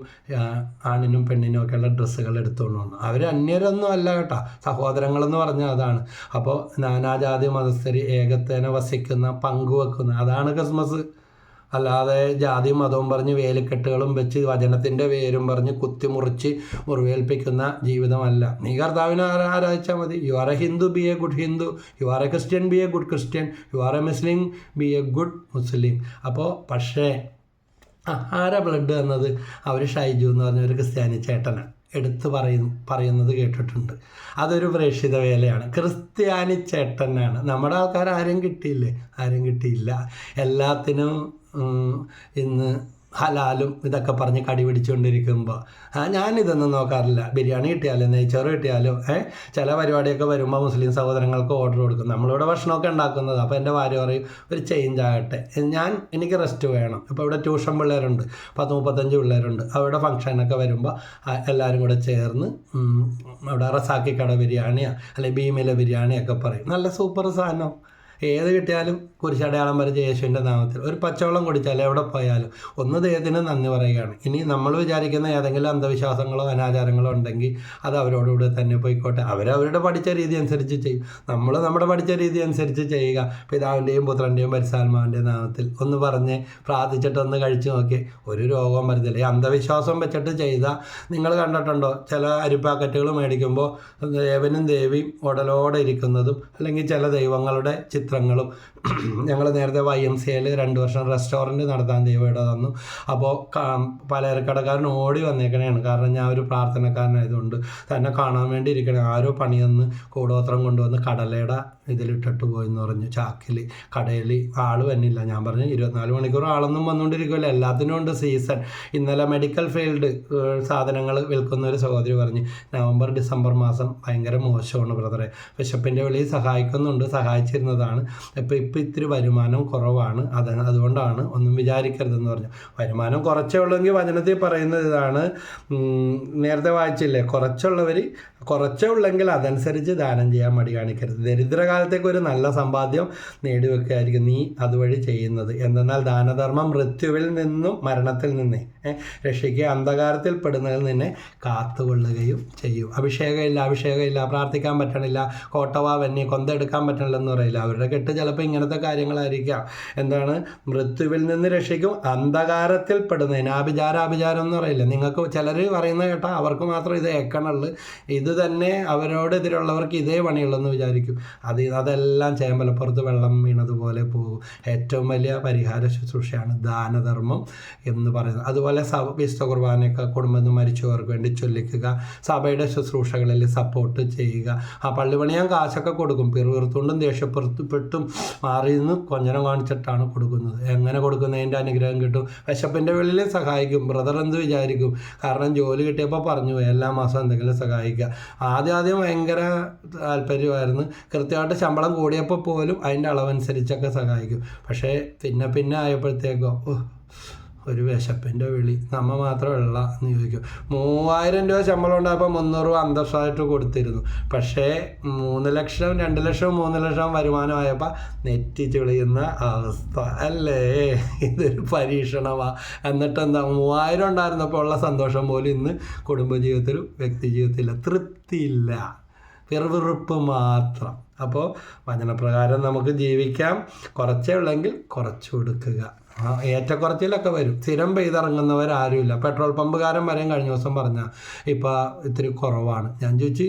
ആണിനും പെണ്ണിനും ഒക്കെയുള്ള ഡ്രസ്സുകൾ എടുത്തുകൊണ്ട് വന്നു. അവർ അന്യരൊന്നും അല്ല കേട്ടോ, സഹോദരങ്ങളെന്ന് പറഞ്ഞാൽ അതാണ്. അപ്പോൾ നാനാജാതി മതസ്ഥർ ഏകത്തേന വസിക്കുന്ന, പങ്കുവെക്കുന്ന, അതാണ് ക്രിസ്മസ്. അല്ലാതെ ജാതിയും മതവും പറഞ്ഞ് വേലിക്കെട്ടുകളും വെച്ച് വചനത്തിൻ്റെ പേരും പറഞ്ഞ് കുത്തിമുറിച്ച് മുറിവേൽപ്പിക്കുന്ന ജീവിതമല്ല. നീ കർത്താവിനെ ആരാധിച്ചാൽ മതി. You are a Hindu, be a good Hindu. You are a Christian, be a good Christian. You are a Muslim, be a good Muslim. അപ്പോൾ പക്ഷേ ആരാ ബ്ലഡ് എന്നത് അവർ ഷൈജു എന്ന് പറഞ്ഞ ഒരു ക്രിസ്ത്യാനി ചേട്ടനാണ് എടുത്ത് പറയുന്നത് കേട്ടിട്ടുണ്ട്. അതൊരു പ്രേക്ഷിത വേലയാണ്. ക്രിസ്ത്യാനി ചേട്ടനാണ്. നമ്മുടെ ആൾക്കാർ ആരും കിട്ടിയില്ല. എല്ലാത്തിനും ഇന്ന് ഹലാലും ഇതൊക്കെ പറഞ്ഞ് കടി പിടിച്ചുകൊണ്ടിരിക്കുമ്പോൾ ഞാനിതൊന്നും നോക്കാറില്ല. ബിരിയാണി കിട്ടിയാലും നെയ്ച്ചോറ് കിട്ടിയാലും ചില പരിപാടിയൊക്കെ വരുമ്പോൾ മുസ്ലിം സഹോദരങ്ങൾക്ക് ഓർഡർ കൊടുക്കും. നമ്മളിവിടെ ഭക്ഷണമൊക്കെ ഉണ്ടാക്കുന്നത്. അപ്പോൾ എൻ്റെ ഭാര്യ പറയും ഒരു ചേഞ്ച് ആകട്ടെ, എനിക്ക് റെസ്റ്റ് വേണം. ഇപ്പോൾ ഇവിടെ ട്യൂഷൻ പിള്ളേരുണ്ട്, 10-35 പിള്ളേരുണ്ട്. അവിടെ ഫംഗ്ഷനൊക്കെ വരുമ്പോൾ എല്ലാവരും കൂടെ ചേർന്ന് അവിടെ റസാക്കി കട ബിരിയാണിയോ അല്ലെങ്കിൽ ഭീമിലെ ബിരിയാണിയൊക്കെ പറയും. നല്ല സൂപ്പർ സാധനം. ഏത് കിട്ടിയാലും കുരിശടയാളം വരച്ച യേശുവിൻ്റെ നാമത്തിൽ ഒരു പച്ചവെള്ളം കുടിച്ചാൽ എവിടെ പോയാലും ഒന്ന് ദൈവത്തിന് നന്ദി പറയുകയാണ്. ഇനി നമ്മൾ വിചാരിക്കുന്ന ഏതെങ്കിലും അന്ധവിശ്വാസങ്ങളോ അനാചാരങ്ങളോ ഉണ്ടെങ്കിൽ അത് അവരോടുകൂടെ തന്നെ പോയിക്കോട്ടെ. അവരവരുടെ പഠിച്ച രീതി അനുസരിച്ച് ചെയ്യും. നമ്മൾ നമ്മുടെ പഠിച്ച രീതി അനുസരിച്ച് ചെയ്യുക. പിതാവിൻ്റെയും പുത്രൻ്റെയും പരിശുദ്ധാത്മാവിൻ്റെയും നാമത്തിൽ ഒന്ന് പറഞ്ഞ് പ്രാർത്ഥിച്ചിട്ടൊന്ന് കഴിച്ചു നോക്കി, ഒരു രോഗവും വരുന്നില്ല. ഈ അന്ധവിശ്വാസം വെച്ചിട്ട് ചെയ്താൽ നിങ്ങൾ കണ്ടിട്ടുണ്ടോ, ചില അരിപ്പാക്കറ്റുകൾ മേടിക്കുമ്പോൾ ദേവനും ദേവിയും ഉടലോടെ ഇരിക്കുന്നതും അല്ലെങ്കിൽ ചില ദൈവങ്ങളുടെ ചിത്രങ്ങളും. ഞങ്ങൾ നേരത്തെ YMCAയിൽ 2 വർഷം റെസ്റ്റോറൻറ്റ് നടത്താൻ ദൈവം ഇട തന്നു. അപ്പോൾ പലചരക്കടക്കാരൻ ഓടി വന്നേക്കണേയാണ്. കാരണം ഞാൻ ഒരു പ്രാർത്ഥനക്കാരനായതുകൊണ്ട് തന്നെ കാണാൻ വേണ്ടി ഇരിക്കണേ. ആരോ പണിയെന്ന് കൂടോത്രം കൊണ്ടുവന്ന് കടലയുടെ ഇതിലിട്ടിട്ട് പോയെന്ന് പറഞ്ഞു, ചാക്കിൽ. കടയിൽ ആൾ വന്നില്ല. ഞാൻ പറഞ്ഞു 24 മണിക്കൂർ ആളൊന്നും വന്നുകൊണ്ടിരിക്കുമല്ലോ, എല്ലാത്തിനും ഉണ്ട് സീസൺ. ഇന്നലെ മെഡിക്കൽ ഫീൽഡ് സാധനങ്ങൾ വിൽക്കുന്ന ഒരു സഹോദരി പറഞ്ഞ് നവംബർ-ഡിസംബർ മാസം ഭയങ്കര മോശമാണ് ബ്രദറെ. വിശപ്പിൻ്റെ വെളിയിൽ സഹായിച്ചിരുന്നതാണ്. ഇപ്പോൾ ഇത്തിരി വരുമാനം കുറവാണ്, അതുകൊണ്ടാണ്, ഒന്നും വിചാരിക്കരുതെന്ന് പറഞ്ഞു. വരുമാനം കുറച്ചേ ഉള്ളെങ്കിൽ വചനത്തിൽ പറയുന്നത് ഇതാണ്, നേരത്തെ വായിച്ചില്ലേ, കുറച്ചേ ഉള്ളെങ്കിൽ അതനുസരിച്ച് ദാനം ചെയ്യാൻ മടി കാണിക്കരുത്. ദരിദ്രകാലത്തേക്ക് ഒരു നല്ല സമ്പാദ്യം നേടിവെക്കുകയായിരിക്കും നീ അതുവഴി ചെയ്യുന്നത്. എന്തെന്നാൽ ദാനധർമ്മം മൃത്യുവിൽ നിന്നും മരണത്തിൽ നിന്നേ രക്ഷിക്കുക, അന്ധകാരത്തിൽ പെടുന്നതിൽ നിന്നെ കാത്തുകൊള്ളുകയും ചെയ്യും. അഭിഷേകമില്ല, പ്രാർത്ഥിക്കാൻ പറ്റണില്ല, കോട്ടവാ വെന്നി കൊന്തെടുക്കാൻ പറ്റണില്ലെന്ന് പറയില്ല. അവരുടെ കെട്ട് ചിലപ്പോൾ ഇങ്ങനത്തെ കാര്യങ്ങളായിരിക്കാം. എന്താണ്, മൃത്യുവിൽ നിന്ന് രക്ഷിക്കും, അന്ധകാരത്തിൽ പെടുന്നതിന്. ആഭിചാരം എന്ന് പറയില്ല. നിങ്ങൾക്ക് ചിലർ പറയുന്നത് കേട്ടാൽ അവർക്ക് മാത്രം ഇത് ഏക്കണുള്ളൂ, ഇത് തന്നെ അവരോടെതിരുള്ളവർക്ക് ഇതേ പണിയുള്ളെന്ന് വിചാരിക്കും. അതെല്ലാം ചേമ്പലപ്പുറത്ത് വെള്ളം വീണതുപോലെ പോകും. ഏറ്റവും വലിയ പരിഹാര ശുശ്രൂഷയാണ് ദാനധർമ്മം എന്ന് പറയുന്നത്. അതുപോലെ വിശുദ്ധ കുർബാനയൊക്കെ കുടുംബത്തിൽ മരിച്ചവർക്ക് വേണ്ടി ചൊല്ലിക്കുക, സഭയുടെ ശുശ്രൂഷകളിൽ സപ്പോർട്ട് ചെയ്യുക. പള്ളി പണിയാൻ കാശൊക്കെ കൊടുക്കും, പിറുവിറുത്തുകൊണ്ടും ദേഷ്യപ്പെടുത്തും മാറി നിന്ന് കൊഞ്ഞനം കാണിച്ചിട്ടാണ് കൊടുക്കുന്നത്. എങ്ങനെ കൊടുക്കുന്നതിൻ്റെ അനുഗ്രഹം കിട്ടും? വിശപ്പിൻ്റെ വെളിയിൽ സഹായിക്കും. ബ്രദർ എന്ത് വിചാരിക്കും? കാരണം ജോലി കിട്ടിയപ്പോൾ പറഞ്ഞു എല്ലാ മാസം എന്തെങ്കിലും സഹായിക്കുക. ആദ്യം ഭയങ്കര താല്പര്യമായിരുന്നു. കൃത്യമായിട്ട് ശമ്പളം കൂടിയപ്പോൾ പോലും അതിൻ്റെ അളവനുസരിച്ചൊക്കെ സഹായിക്കും. പക്ഷേ പിന്നെ ആയപ്പോഴത്തേക്കോ ഒരു വിശപ്പിൻ്റെ വിളി, നമ്മ മാത്രമല്ല എന്ന് ചോദിക്കും. 3000 രൂപ ശമ്പളം ഉണ്ടായപ്പോൾ 300 രൂപ അന്തസ്സായിട്ട് കൊടുത്തിരുന്നു. പക്ഷേ 3 ലക്ഷം 2 ലക്ഷം 3 ലക്ഷം വരുമാനമായപ്പോൾ നെറ്റി ചുളിയുന്ന അവസ്ഥ അല്ലേ? ഇതൊരു പരീക്ഷണമാണ്. എന്നിട്ടെന്താ 3000 ഉണ്ടായിരുന്നപ്പോൾ ഉള്ള സന്തോഷം പോലും ഇന്ന് കുടുംബജീവിതത്തിലും വ്യക്തി ജീവിതത്തിലും തൃപ്തിയില്ല, വെറുപ്പ് മാത്രം. അപ്പോൾ വചനപ്രകാരം നമുക്ക് ജീവിക്കാം. കുറച്ചേ ഉള്ളെങ്കിൽ കുറച്ച് കൊടുക്കുക. ഏറ്റക്കുറച്ചിലൊക്കെ വരും. സ്ഥിരം പെയ്തിറങ്ങുന്നവരാരുമില്ല. പെട്രോൾ പമ്പുകാരൻ വരെയും കഴിഞ്ഞ ദിവസം പറഞ്ഞാൽ ഇപ്പോൾ ഇത്തിരി കുറവാണ്. ഞാൻ ചോദിച്ചു,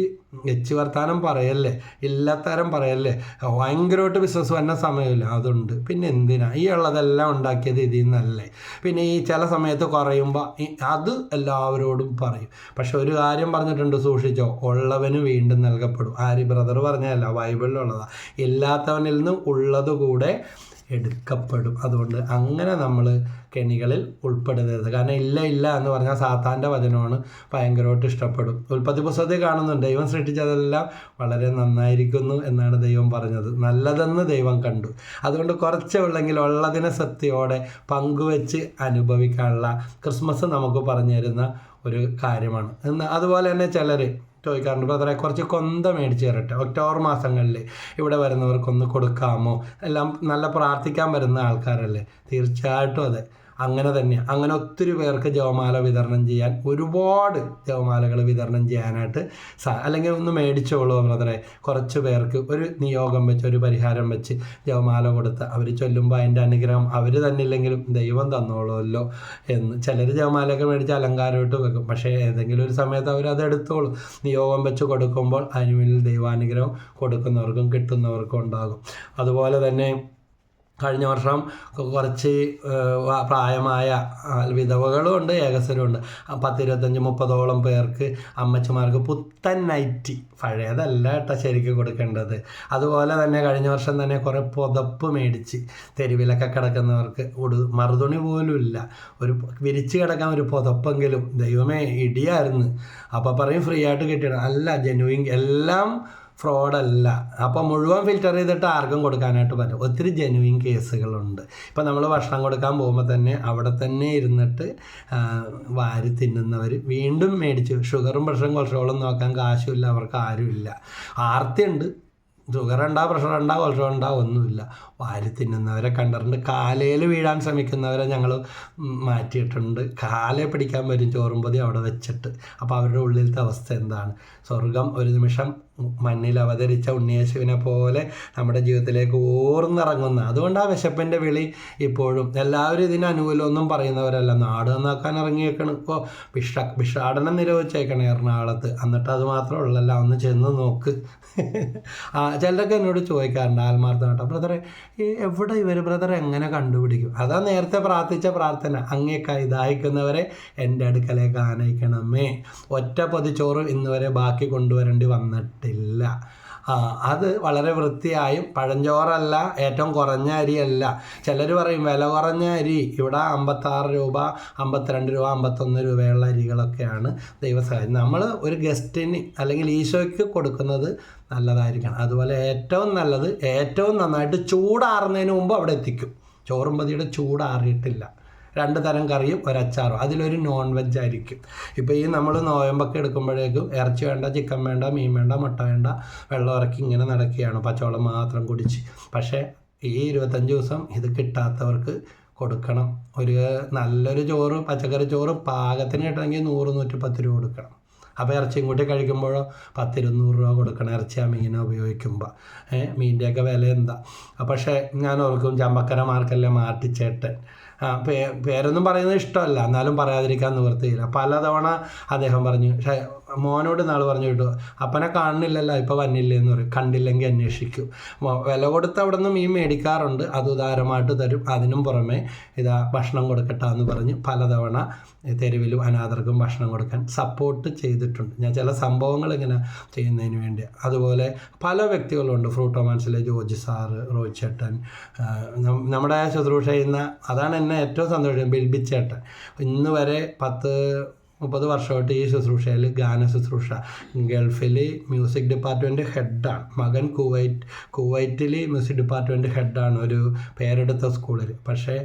എച്ച് വർത്താനം പറയല്ലേ, ഇല്ലാത്തരം പറയല്ലേ, ഭയങ്കരമായിട്ട് ബിസിനസ് വന്ന സമയമില്ല. അതുണ്ട്. പിന്നെ എന്തിനാ ഈ ഉള്ളതെല്ലാം ഉണ്ടാക്കിയത് ഇതിൽ നിന്നല്ലേ? പിന്നെ ഈ ചില സമയത്ത് കുറയുമ്പോൾ അത് എല്ലാവരോടും പറയും. പക്ഷെ ഒരു കാര്യം പറഞ്ഞിട്ടുണ്ട്, സൂക്ഷിച്ചോ, ഉള്ളവന് വീണ്ടും നൽകപ്പെടും. ആര് ബ്രദർ പറഞ്ഞതല്ല, ബൈബിളിലുള്ളതാണ്. ഇല്ലാത്തവനിൽ നിന്ന് ഉള്ളത് കൂടെ എടുക്കപ്പെടും. അതുകൊണ്ട് അങ്ങനെ നമ്മൾ കെണികളിൽ ഉൾപ്പെടരുത്. കാരണം ഇല്ല എന്ന് പറഞ്ഞാൽ സാത്താൻ്റെ വചനമാണ്, ഭയങ്കരമായിട്ട് ഇഷ്ടപ്പെടും. ഉൽപ്പത്തി പുസ്തകത്തിൽ കാണുന്നുണ്ട്, ദൈവം സൃഷ്ടിച്ചതെല്ലാം വളരെ നന്നായിരിക്കുന്നു എന്നാണ് ദൈവം പറഞ്ഞത്. നല്ലതെന്ന് ദൈവം കണ്ടു. അതുകൊണ്ട് കുറച്ചേ ഉള്ളെങ്കിൽ ഉള്ളതിനെ സത്യയോടെ പങ്കുവെച്ച് അനുഭവിക്കാനുള്ള ക്രിസ്മസ് നമുക്ക് പറഞ്ഞു തരുന്ന ഒരു കാര്യമാണ്. അതുപോലെ തന്നെ ചിലർ ചോദിക്കാറുണ്ട്, ബ്രദറെ കുറച്ച് കൊന്ത മേടിച്ച് തരട്ടെ, ഒക്ടോബർ മാസങ്ങളിൽ ഇവിടെ വരുന്നവർക്കൊന്ന് കൊടുക്കാമോ? എല്ലാം നല്ല പ്രാർത്ഥിക്കാൻ വരുന്ന ആൾക്കാരല്ലേ? തീർച്ചയായിട്ടും അതെ, അങ്ങനെ തന്നെയാണ്. അങ്ങനെ ഒത്തിരി പേർക്ക് ജപമാല വിതരണം ചെയ്യാൻ, ഒരുപാട് ജപമാലകൾ വിതരണം ചെയ്യാനായിട്ട് അല്ലെങ്കിൽ ഒന്ന് മേടിച്ചോളൂ ബ്രദറെ, കുറച്ച് പേർക്ക് ഒരു നിയോഗം വെച്ച്, ഒരു പരിഹാരം വെച്ച് ജപമാല കൊടുത്ത് അവർ ചൊല്ലുമ്പോൾ അതിൻ്റെ അനുഗ്രഹം അവർ തന്നില്ലെങ്കിലും ദൈവം തന്നോളുമല്ലോ എന്ന്. ചിലർ ജപമാലയൊക്കെ മേടിച്ച് അലങ്കാരമായിട്ട് വെക്കും. പക്ഷേ ഏതെങ്കിലും ഒരു സമയത്ത് അവരത് എടുത്തോളും. നിയോഗം വെച്ച് കൊടുക്കുമ്പോൾ അതിന് മുന്നിൽ ദൈവാനുഗ്രഹം കൊടുക്കുന്നവർക്കും കിട്ടുന്നവർക്കും ഉണ്ടാകും. അതുപോലെ തന്നെ കഴിഞ്ഞ വർഷം കുറച്ച് പ്രായമായ വിധവകളും ഉണ്ട്, ഏകസരും ഉണ്ട്. 10-25-30 പേർക്ക് അമ്മച്ചിമാർക്ക് പുത്തൻ നൈറ്റി, പഴയതല്ല കേട്ടോ ശരിക്കും കൊടുക്കേണ്ടത്. അതുപോലെ തന്നെ കഴിഞ്ഞ വർഷം തന്നെ കുറേ പുതപ്പ് മേടിച്ച് തെരുവിലൊക്കെ കിടക്കുന്നവർക്ക് മറുതുണി പോലും ഇല്ല, ഒരു വിരിച്ച് കിടക്കാൻ ഒരു പുതപ്പെങ്കിലും. ദൈവമേ, ഇടിയായിരുന്നു. അപ്പോൾ പറയും ഫ്രീ ആയിട്ട് കിട്ടിയിടണം. അല്ല, ജെനുവിൻ, എല്ലാം ഫ്രോഡല്ല. അപ്പോൾ മുഴുവൻ ഫിൽറ്റർ ചെയ്തിട്ട് ആർക്കും കൊടുക്കാനായിട്ട് പറ്റും. ഒത്തിരി ജെനുവിൻ കേസുകളുണ്ട്. ഇപ്പം നമ്മൾ ഭക്ഷണം കൊടുക്കാൻ പോകുമ്പോൾ തന്നെ അവിടെ തന്നെ ഇരുന്നിട്ട് വാരി തിന്നുന്നവർ വീണ്ടും മേടിച്ച്, ഷുഗറും പ്രഷറും കൊളസ്ട്രോളും നോക്കാൻ കാശുമില്ല, അവർക്ക് ആരുമില്ല. ആർത്തിയുണ്ട്, ഷുഗർ ഉണ്ടാ, പ്രഷർ ഉണ്ടാ, കൊളസ്ട്രോൾ ഉണ്ടാ, ഒന്നുമില്ല. വാരി തിന്നുന്നവരെ കണ്ടിട്ടുണ്ട്. കാലയിൽ വീഴാൻ ശ്രമിക്കുന്നവരെ ഞങ്ങൾ മാറ്റിയിട്ടുണ്ട്. കാലെ പിടിക്കാൻ വരും ചോറുംപൊതി അവിടെ വെച്ചിട്ട്. അപ്പോൾ അവരുടെ ഉള്ളിലത്തെ അവസ്ഥ എന്താണ്? സ്വർഗം ഒരു നിമിഷം മണ്ണിൽ അവതരിച്ച ഉണ്ണിയേശുവിനെ പോലെ നമ്മുടെ ജീവിതത്തിലേക്ക് ഊർന്നിറങ്ങുന്ന. അതുകൊണ്ട് ആ വിശപ്പിൻ്റെ വിളി ഇപ്പോഴും. എല്ലാവരും ഇതിന് അനുകൂലമൊന്നും പറയുന്നവരല്ല. നാട് നന്നാക്കാൻ ഇറങ്ങിയേക്കണം. ഇപ്പോൾ ഭിക്ഷാടനം നിരോധിച്ചേക്കണം എറണാകുളത്ത്. എന്നിട്ട് അത് മാത്രമേ ഉള്ളല്ല, ഒന്ന് ചെന്ന് നോക്ക്. ചിലരൊക്കെ എന്നോട് ചോദിക്കാറുണ്ട് ആത്മാർത്ഥമായിട്ട്, ബ്രദറെ എവിടെ ഇവർ, ബ്രദർ എങ്ങനെ കണ്ടുപിടിക്കും? അതാ നേരത്തെ പ്രാർത്ഥിച്ച പ്രാർത്ഥന, അങ്ങേക്കായി ദാഹിക്കുന്നവരെ എൻ്റെ അടുക്കലേക്ക് ആനയിക്കണമേ. ഒറ്റ പൊതിച്ചോറ് ഇന്ന് വരെ ബാക്കി കൊണ്ടുവരേണ്ടി വന്നിട്ടില്ല. അത് വളരെ വൃത്തിയായും, പഴഞ്ചോറല്ല, ഏറ്റവും കുറഞ്ഞ അരിയല്ല. ചിലർ പറയും വില കുറഞ്ഞ അരി ഇവിടെ 56 രൂപ, 52 രൂപ, 51 രൂപയുള്ള അരികളൊക്കെയാണ്. ദൈവസഹായം, നമ്മൾ ഒരു ഗസ്റ്റിന് അല്ലെങ്കിൽ ഈശോയ്ക്ക് കൊടുക്കുന്നത് നല്ലതായിരിക്കണം. അതുപോലെ ഏറ്റവും നല്ലത്, ഏറ്റവും നന്നായിട്ട് ചൂടാറുന്നതിന് മുമ്പ് അവിടെ എത്തിക്കും. ചോറുംപതിയുടെ ചൂടാറിയിട്ടില്ല. 2 തരം കറിയും ഒരച്ചാറും, അതിലൊരു നോൺ വെജ് ആയിരിക്കും. ഇപ്പോൾ ഈ നമ്മൾ നോയമ്പൊക്കെ എടുക്കുമ്പോഴേക്കും ഇറച്ചി വേണ്ട, ചിക്കൻ വേണ്ട, മീൻ വേണ്ട, മുട്ട വേണ്ട, വെള്ളം ഇറക്കി ഇങ്ങനെ നടക്കുകയാണ്, പച്ചവെള്ളം മാത്രം കുടിച്ച്. പക്ഷേ ഈ 25 ദിവസം ഇത് കിട്ടാത്തവർക്ക് കൊടുക്കണം. ഒരു നല്ലൊരു ചോറ്, പച്ചക്കറി ചോറ് പാകത്തിന് കിട്ടണമെങ്കിൽ 100-110 രൂപ കൊടുക്കണം. അപ്പോൾ ഇറച്ചിയും കൂട്ടി കഴിക്കുമ്പോഴോ 10-200 രൂപ കൊടുക്കണം, ഇറച്ചിയാ മീനെ ഉപയോഗിക്കുമ്പോൾ. മീൻ്റെയൊക്കെ വില എന്താ? പക്ഷേ ഞാൻ ഓർക്കും, ചമ്പക്കര മാർക്കല്ലേ മാർട്ടിച്ചേട്ടൻ, പേരൊന്നും പറയുന്നത് ഇഷ്ടമല്ല, എന്നാലും പറയാതിരിക്കാൻ നിവൃത്തിയില്ല. പലതവണ അദ്ദേഹം പറഞ്ഞു, മോനോട് നാൾ പറഞ്ഞു കേട്ടു, അപ്പനെ കാണുന്നില്ലല്ലോ, ഇപ്പോൾ വന്നില്ലേ എന്ന് പറയും. കണ്ടില്ലെങ്കിൽ അന്വേഷിക്കും. വില കൊടുത്ത് അവിടെ നിന്ന് മീൻ മേടിക്കാറുണ്ട്, അത് ഉദാരമായിട്ട് തരും. അതിനും പുറമെ ഇതാ ഭക്ഷണം കൊടുക്കട്ടെ എന്ന് പറഞ്ഞ് പലതവണ തെരുവിലും അനാഥർക്കും ഭക്ഷണം കൊടുക്കാൻ സപ്പോർട്ട് ചെയ്തിട്ടുണ്ട്. ഞാൻ ചില സംഭവങ്ങൾ ഇങ്ങനെ ചെയ്യുന്നതിന് വേണ്ടി. അതുപോലെ പല വ്യക്തികളുണ്ട്, ഫ്രൂട്ടോമാൻസിലെ ജോർജ് സാറ്, റോയ് ചേട്ടൻ, നമ്മുടെ ശുശ്രൂഷ ചെയ്യുന്ന, അതാണ് എന്നെ ഏറ്റവും സന്തോഷം, ബിൽബിച്ചേട്ടൻ. ഇന്ന് വരെ 30 വർഷമായിട്ട് ഈ ശുശ്രൂഷയിൽ ഗാന ശുശ്രൂഷ. ഗൾഫിൽ മ്യൂസിക് ഡിപ്പാർട്ട്മെൻറ്റ് ഹെഡാണ്. മകൻ കുവൈറ്റിൽ മ്യൂസിക് ഡിപ്പാർട്ട്മെൻറ്റ് ഹെഡാണ് ഒരു പേരെടുത്ത സ്കൂളിൽ. പക്ഷേ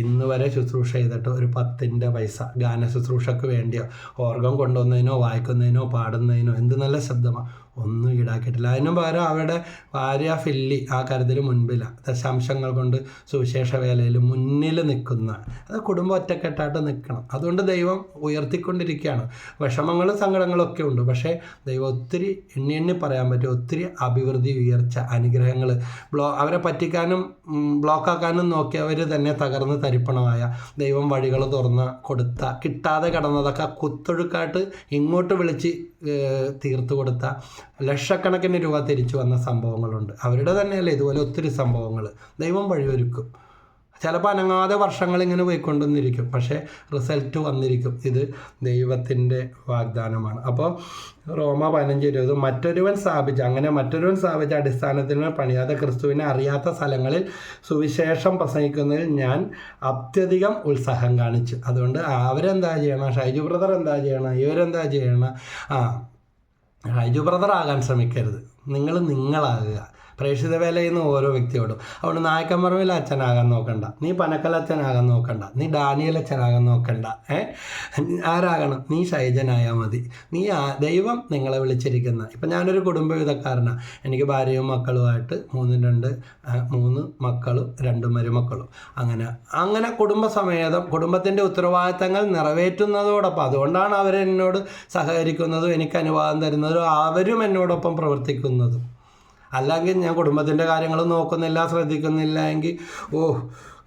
ഇന്ന് വരെ ശുശ്രൂഷ ചെയ്തിട്ട് ഒരു 10 പൈസ ഗാന ശുശ്രൂഷയ്ക്ക് വേണ്ടിയോ ഓർഗൻ കൊണ്ടുവന്നതിനോ വായിക്കുന്നതിനോ പാടുന്നതിനോ എന്ത് നല്ല ശബ്ദമാണ്, ഒന്നും ഈടാക്കിയിട്ടില്ല. അതിനു പകരം അവരുടെ ഭാര്യ ഫില്ലി ആ കാര്യത്തിൽ മുൻപിലാണ്. ദശാംശങ്ങൾ കൊണ്ട് സുവിശേഷ വേലയിൽ മുന്നിൽ നിൽക്കുന്ന, അത് കുടുംബം ഒറ്റക്കെട്ടായിട്ട് നിൽക്കണം. അതുകൊണ്ട് ദൈവം ഉയർത്തിക്കൊണ്ടിരിക്കുകയാണ്. വിഷമങ്ങളും സങ്കടങ്ങളും ഒക്കെ ഉണ്ട്. പക്ഷേ ദൈവം ഒത്തിരി എണ്ണി പറയാൻ പറ്റും ഒത്തിരി അഭിവൃദ്ധി, ഉയർച്ച, അനുഗ്രഹങ്ങൾ. അവരെ പറ്റിക്കാനും ബ്ലോക്കാക്കാനും നോക്കിയവർ തന്നെ തകർന്ന് തരിപ്പണമായ ദൈവം വഴികൾ തുറന്ന് കൊടുത്ത, കിട്ടാതെ കിടന്നതൊക്കെ കുത്തൊഴുക്കായിട്ട് ഇങ്ങോട്ട് വിളിച്ച് തീർത്തു കൊടുത്ത ലക്ഷക്കണക്കിന് രൂപ തിരിച്ചു വന്ന സംഭവങ്ങളുണ്ട്. അവരുടെ തന്നെയല്ലേ ഇതുപോലെ ഒത്തിരി സംഭവങ്ങൾ. ദൈവം വഴിയൊരുക്കും. ചിലപ്പോൾ അനങ്ങാതെ വർഷങ്ങൾ ഇങ്ങനെ പോയിക്കൊണ്ടുവന്നിരിക്കും, പക്ഷേ റിസൾട്ട് വന്നിരിക്കും. ഇത് ദൈവത്തിൻ്റെ വാഗ്ദാനമാണ്. അപ്പോൾ റോമ 15:20 മറ്റൊരുവൻ സ്ഥാപിച്ച അടിസ്ഥാനത്തിന് പണിയാതെ ക്രിസ്തുവിനെ അറിയാത്ത സ്ഥലങ്ങളിൽ സുവിശേഷം പ്രസംഗിക്കുന്നതിൽ ഞാൻ അത്യധികം ഉത്സാഹം കാണിച്ചു. അതുകൊണ്ട് അവരെന്താ ചെയ്യണം, ഷൈജു ബ്രദർ എന്താ ചെയ്യണം, ഇവരെന്താ ചെയ്യണം? ഷൈജു ബ്രദർ ആകാൻ ശ്രമിക്കരുത്. നിങ്ങളാകുക. പ്രേക്ഷിത വേല ചെയ്യുന്ന ഓരോ വ്യക്തിയോടും. അതുകൊണ്ട് നായക്കമ്പറമ്പിൽ അച്ഛനാകാൻ നോക്കണ്ട, നീ പനക്കൽ അച്ഛനാകാൻ നോക്കണ്ട, നീ ഡാനിയൽ അച്ഛനാകാൻ നോക്കണ്ട. ആരാകണം? നീ ഷൈജനായാൽ മതി. ദൈവം നിങ്ങളെ വിളിച്ചിരിക്കുന്ന. ഇപ്പം ഞാനൊരു കുടുംബവിധക്കാരനാണ്. എനിക്ക് ഭാര്യയും മക്കളുമായിട്ട് 3 മക്കളും 2 മരുമക്കളും. അങ്ങനെ കുടുംബസമേതം കുടുംബത്തിൻ്റെ ഉത്തരവാദിത്തങ്ങൾ നിറവേറ്റുന്നതോടൊപ്പം, അതുകൊണ്ടാണ് അവരെന്നോട് സഹകരിക്കുന്നതും എനിക്ക് അനുവാദം തരുന്നതും അവരും എന്നോടൊപ്പം പ്രവർത്തിക്കുന്നതും. അല്ലെങ്കിൽ ഞാൻ കുടുംബത്തിൻ്റെ കാര്യങ്ങൾ നോക്കുന്നില്ല, ശ്രദ്ധിക്കുന്നില്ല എങ്കിൽ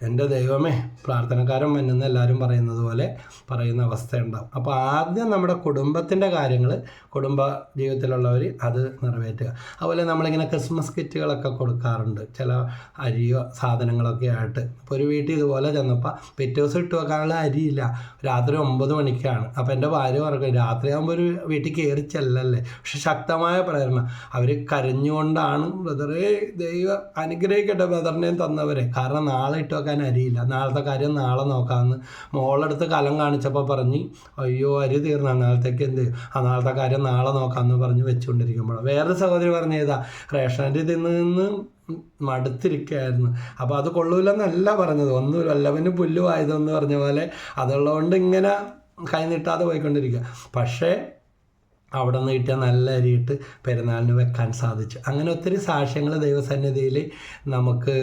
എൻ്റെ ദൈവമേ, പ്രാർത്ഥനക്കാരൻ മന്നെന്ന് എല്ലാവരും പറയുന്നത് പോലെ പറയുന്ന അവസ്ഥയുണ്ടാവും. അപ്പോൾ ആദ്യം നമ്മുടെ കുടുംബത്തിൻ്റെ കാര്യങ്ങൾ, കുടുംബ ജീവിതത്തിലുള്ളവർ അത് നിറവേറ്റുക. അതുപോലെ നമ്മളിങ്ങനെ ക്രിസ്മസ് കിറ്റുകളൊക്കെ കൊടുക്കാറുണ്ട്, ചില അരിയോ സാധനങ്ങളൊക്കെ ആയിട്ട്. ഇപ്പോൾ ഒരു വീട്ടിൽ ഇതുപോലെ ചെന്നപ്പോൾ പിറ്റേ ദിവസം ഇട്ട് വെക്കാനുള്ള അരിയില്ല, രാത്രി 9 മണിക്കാണ്. അപ്പോൾ എൻ്റെ ഭാര്യ പറഞ്ഞു, രാത്രിയാകുമ്പോൾ ഒരു വീട്ടിൽ കയറി ചെല്ലല്ലേ. പക്ഷെ ശക്തമായ പ്രേരണ. അവർ കരഞ്ഞുകൊണ്ടാണ്, ബ്രദറേ ദൈവം അനുഗ്രഹിക്കട്ടെ ബ്രദറിനെയും തന്നവരെ, കാരണം നാളെ ഇട്ട് വെക്കാൻ അരിയില്ല, നാളത്തെ കാര്യം നാളെ നോക്കാമെന്ന്. മോളെടുത്ത് കലം കാണിച്ചപ്പോൾ പറഞ്ഞ്, അയ്യോ അരി തീർന്ന, നാളത്തേക്ക് എന്ത് ചെയ്യും, നാളത്തെ കാര്യം നാളെ നോക്കാമെന്ന് പറഞ്ഞ് വെച്ചുകൊണ്ടിരിക്കുമ്പോൾ വേറൊരു സഹോദരി പറഞ്ഞ റേഷനരി നിന്ന് മടുത്തിരിക്കുകയായിരുന്നു. അപ്പോൾ അത് കൊള്ളൂലെന്നല്ല പറഞ്ഞത്, ഒന്നും വല്ലവന് പുല്ലുവായതെന്ന് പറഞ്ഞ പോലെ അതുള്ളതുകൊണ്ട് ഇങ്ങനെ കൈ നീട്ടാതെ പോയിക്കൊണ്ടിരിക്കുക. പക്ഷേ അവിടെ നിന്ന് കിട്ടിയ നല്ല അരിയിട്ട് പെരുന്നാളിന് വെക്കാൻ സാധിച്ചു. അങ്ങനെ ഒത്തിരി സാക്ഷ്യങ്ങൾ ദൈവസന്നിധിയിൽ നമുക്ക്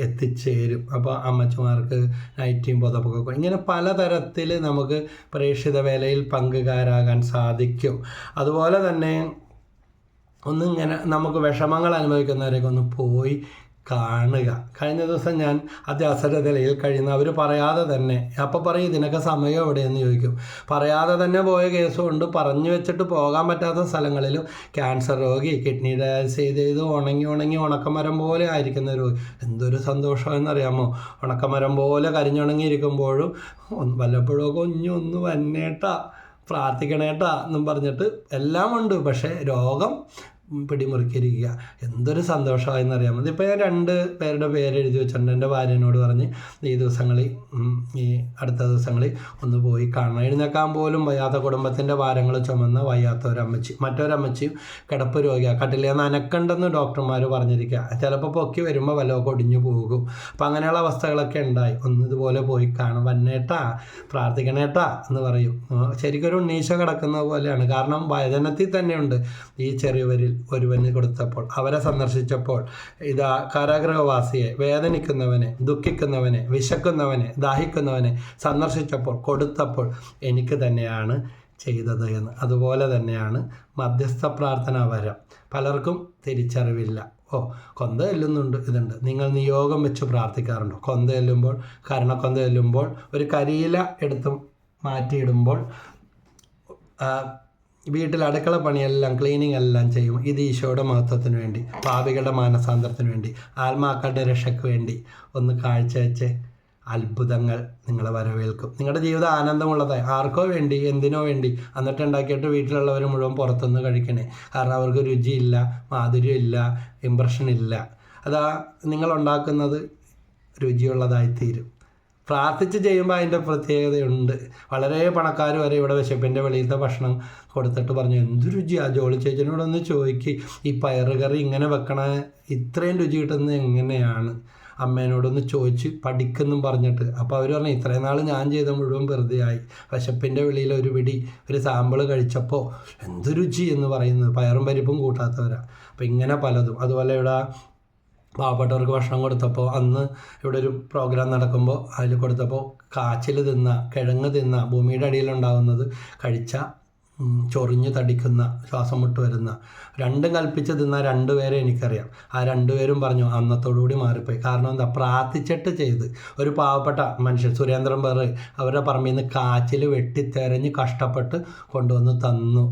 എത്തിച്ചേരും. അപ്പോൾ അമ്മച്ചിമാർക്ക് നൈറ്റിയും പുതപ്പൊക്കെ, ഇങ്ങനെ പലതരത്തിൽ നമുക്ക് പ്രേക്ഷിത വേലയിൽ പങ്കുകാരാകാൻ സാധിക്കും. അതുപോലെ തന്നെ ഒന്നിങ്ങനെ നമുക്ക് വിഷമങ്ങൾ അനുഭവിക്കുന്നവരെയൊക്കെ ഒന്ന് പോയി കാണുക. കഴിഞ്ഞ ദിവസം ഞാൻ അത്യാസരതയിൽ കഴിയുന്ന അവർ പറയാതെ തന്നെ, അപ്പോൾ പറയും ഇതിനൊക്കെ സമയം എവിടെയെന്ന് ചോദിക്കും. പറയാതെ തന്നെ പോയ കേസുകൊണ്ട്, പറഞ്ഞു വെച്ചിട്ട് പോകാൻ പറ്റാത്ത സ്ഥലങ്ങളിലും ക്യാൻസർ രോഗി, കിഡ്നി ഡയാലിസ് ചെയ്ത് ഉണങ്ങി ഉണക്കമരം പോലെ ആയിരിക്കുന്ന രോഗി. എന്തൊരു സന്തോഷമെന്നറിയാമോ, ഉണക്കമരം പോലെ കരിഞ്ഞുണങ്ങിയിരിക്കുമ്പോഴും വല്ലപ്പോഴും ഒക്കെ ഒന്ന് വന്നേട്ടാ, പ്രാർത്ഥിക്കണേട്ടാ എന്നും പറഞ്ഞിട്ട് എല്ലാം ഉണ്ട്. പക്ഷേ രോഗം പിടിമുറുക്കിയിരിക്കുക. എന്തൊരു സന്തോഷമായെന്നറിയാം. ഇതിപ്പോൾ ഞാൻ 2 പേരുടെ പേര് എഴുതി വെച്ചിട്ടുണ്ട്. എൻ്റെ ഭാര്യനോട് പറഞ്ഞ് ഈ അടുത്ത ദിവസങ്ങളിൽ ഒന്ന് പോയി കാണണം. എഴുന്നേക്കാൻ പോലും വയ്യാത്ത, കുടുംബത്തിൻ്റെ ഭാരങ്ങൾ ചുമന്ന വയ്യാത്ത ഒരമ്മച്ചി. മറ്റൊരമ്മച്ചിയും കിടപ്പ് രോഗിയാണ്, കട്ടിലേന്ന് അനക്കണ്ടെന്ന് ഡോക്ടർമാർ പറഞ്ഞിരിക്കുക. ചിലപ്പോൾ പൊക്കി വരുമ്പോൾ വല്ലതൊക്കെ ഒടിഞ്ഞു പോകും. അപ്പം അങ്ങനെയുള്ള അവസ്ഥകളൊക്കെ ഉണ്ടായി. ഇതുപോലെ പോയി കാണും, വന്നേട്ടാ പ്രാർത്ഥിക്കണേട്ടാ എന്ന് പറയും. ശരിക്കൊരു ഉണ്ണീശ കിടക്കുന്ന പോലെയാണ്. കാരണം വചനത്തിൽ തന്നെയുണ്ട്, ഈ ചെറിയവരിൽ ഒരുവന് കൊടുത്തപ്പോൾ, അവരെ സന്ദർശിച്ചപ്പോൾ, ഇതാ കാരാഗൃഹവാസിയെ, വേദനിക്കുന്നവനെ, ദുഃഖിക്കുന്നവനെ, വിശക്കുന്നവനെ, ദാഹിക്കുന്നവനെ സന്ദർശിച്ചപ്പോൾ, കൊടുത്തപ്പോൾ എനിക്ക് തന്നെയാണ് ചെയ്തത് എന്ന്. അതുപോലെ തന്നെയാണ് മധ്യസ്ഥ പ്രാർത്ഥനാ വരം. പലർക്കും തിരിച്ചറിവില്ല. കൊന്ത ചെല്ലുന്നുണ്ട്, ഇതുണ്ട്. നിങ്ങൾ നിയോഗം വെച്ച് പ്രാർത്ഥിക്കാറുണ്ടോ? കൊന്ത ചെല്ലുമ്പോൾ, കരണക്കൊന്ത ചെല്ലുമ്പോൾ, ഒരു കരിയില എടുത്ത് മാറ്റിയിടുമ്പോൾ, വീട്ടിൽ അടുക്കള പണിയെല്ലാം, ക്ലീനിങ് എല്ലാം ചെയ്യും. ഇത് ഈശോയുടെ മഹത്വത്തിന് വേണ്ടി, പാപികളുടെ മാനസാന്തരത്തിന് വേണ്ടി, ആത്മാക്കളുടെ രക്ഷയ്ക്ക് വേണ്ടി ഒന്ന് കാഴ്ചവെച്ച് അത്ഭുതങ്ങൾ നിങ്ങളെ വരവേൽക്കും. നിങ്ങളുടെ ജീവിതം ആനന്ദമുള്ളതായി. ആർക്കോ വേണ്ടി, എന്തിനോ വേണ്ടി എന്നിട്ട് ഉണ്ടാക്കിയിട്ട് വീട്ടിലുള്ളവർ മുഴുവൻ പുറത്തുനിന്ന് കഴിക്കണേ. കാരണം അവർക്ക് രുചിയില്ല, മാധുര്യമില്ല, ഇമ്പ്രഷനില്ല. അതാ നിങ്ങളുണ്ടാക്കുന്നത് രുചിയുള്ളതായിത്തീരും. പ്രാർത്ഥിച്ച് ചെയ്യുമ്പോൾ അതിൻ്റെ പ്രത്യേകതയുണ്ട്. വളരെ പണക്കാർ വരെ ഇവിടെ വിശപ്പിൻ്റെ വെളിയിലത്തെ ഭക്ഷണം കൊടുത്തിട്ട് പറഞ്ഞു, എന്ത് രുചിയാ, ജോളി ചേച്ചിനോടൊന്ന് ചോദിക്ക്, ഈ പയറ് കറി ഇങ്ങനെ വെക്കണ ഇത്രയും രുചി കിട്ടുന്നത് എങ്ങനെയാണ്, അമ്മേനോടൊന്ന് ചോദിച്ച് പഠിക്കുന്നും പറഞ്ഞിട്ട്. അപ്പോൾ അവർ പറഞ്ഞു, ഇത്രയും നാൾ ഞാൻ ചെയ്ത മുഴുവൻ വെറുതെ ആയി. വിശപ്പിൻ്റെ വെളിയിൽ ഒരു സാമ്പിൾ കഴിച്ചപ്പോൾ എന്ത് രുചി എന്ന് പറയുന്നത്. പയറും പരിപ്പും കൂട്ടാത്തവരാ. അപ്പോൾ ഇങ്ങനെ പലതും. അതുപോലെ ഇവിടെ പാവപ്പെട്ടവർക്ക് ഭക്ഷണം കൊടുത്തപ്പോൾ, അന്ന് ഇവിടെ ഒരു പ്രോഗ്രാം നടക്കുമ്പോൾ അതിൽ കൊടുത്തപ്പോൾ കാച്ചിൽ തിന്ന, കിഴങ്ങ് തിന്ന, ഭൂമിയുടെ അടിയിലുണ്ടാകുന്നത് കഴിച്ച ചൊറിഞ്ഞ് തടിക്കുന്ന, ശ്വാസം മുട്ട് വരുന്ന, രണ്ടും കൽപ്പിച്ച് തിന്ന 2 പേരെ എനിക്കറിയാം. ആ 2 പേരും പറഞ്ഞു അന്നത്തോടുകൂടി മാറിപ്പോയി. കാരണം എന്താ, പ്രാർത്ഥിച്ചിട്ട് ചെയ്ത്. ഒരു പാവപ്പെട്ട മനുഷ്യൻ സുരേന്ദ്രൻ പേർ അവരുടെ പറമ്പിൽ നിന്ന് കാച്ചിൽ വെട്ടിത്തെരഞ്ഞ് കഷ്ടപ്പെട്ട് കൊണ്ടുവന്ന് തന്നു.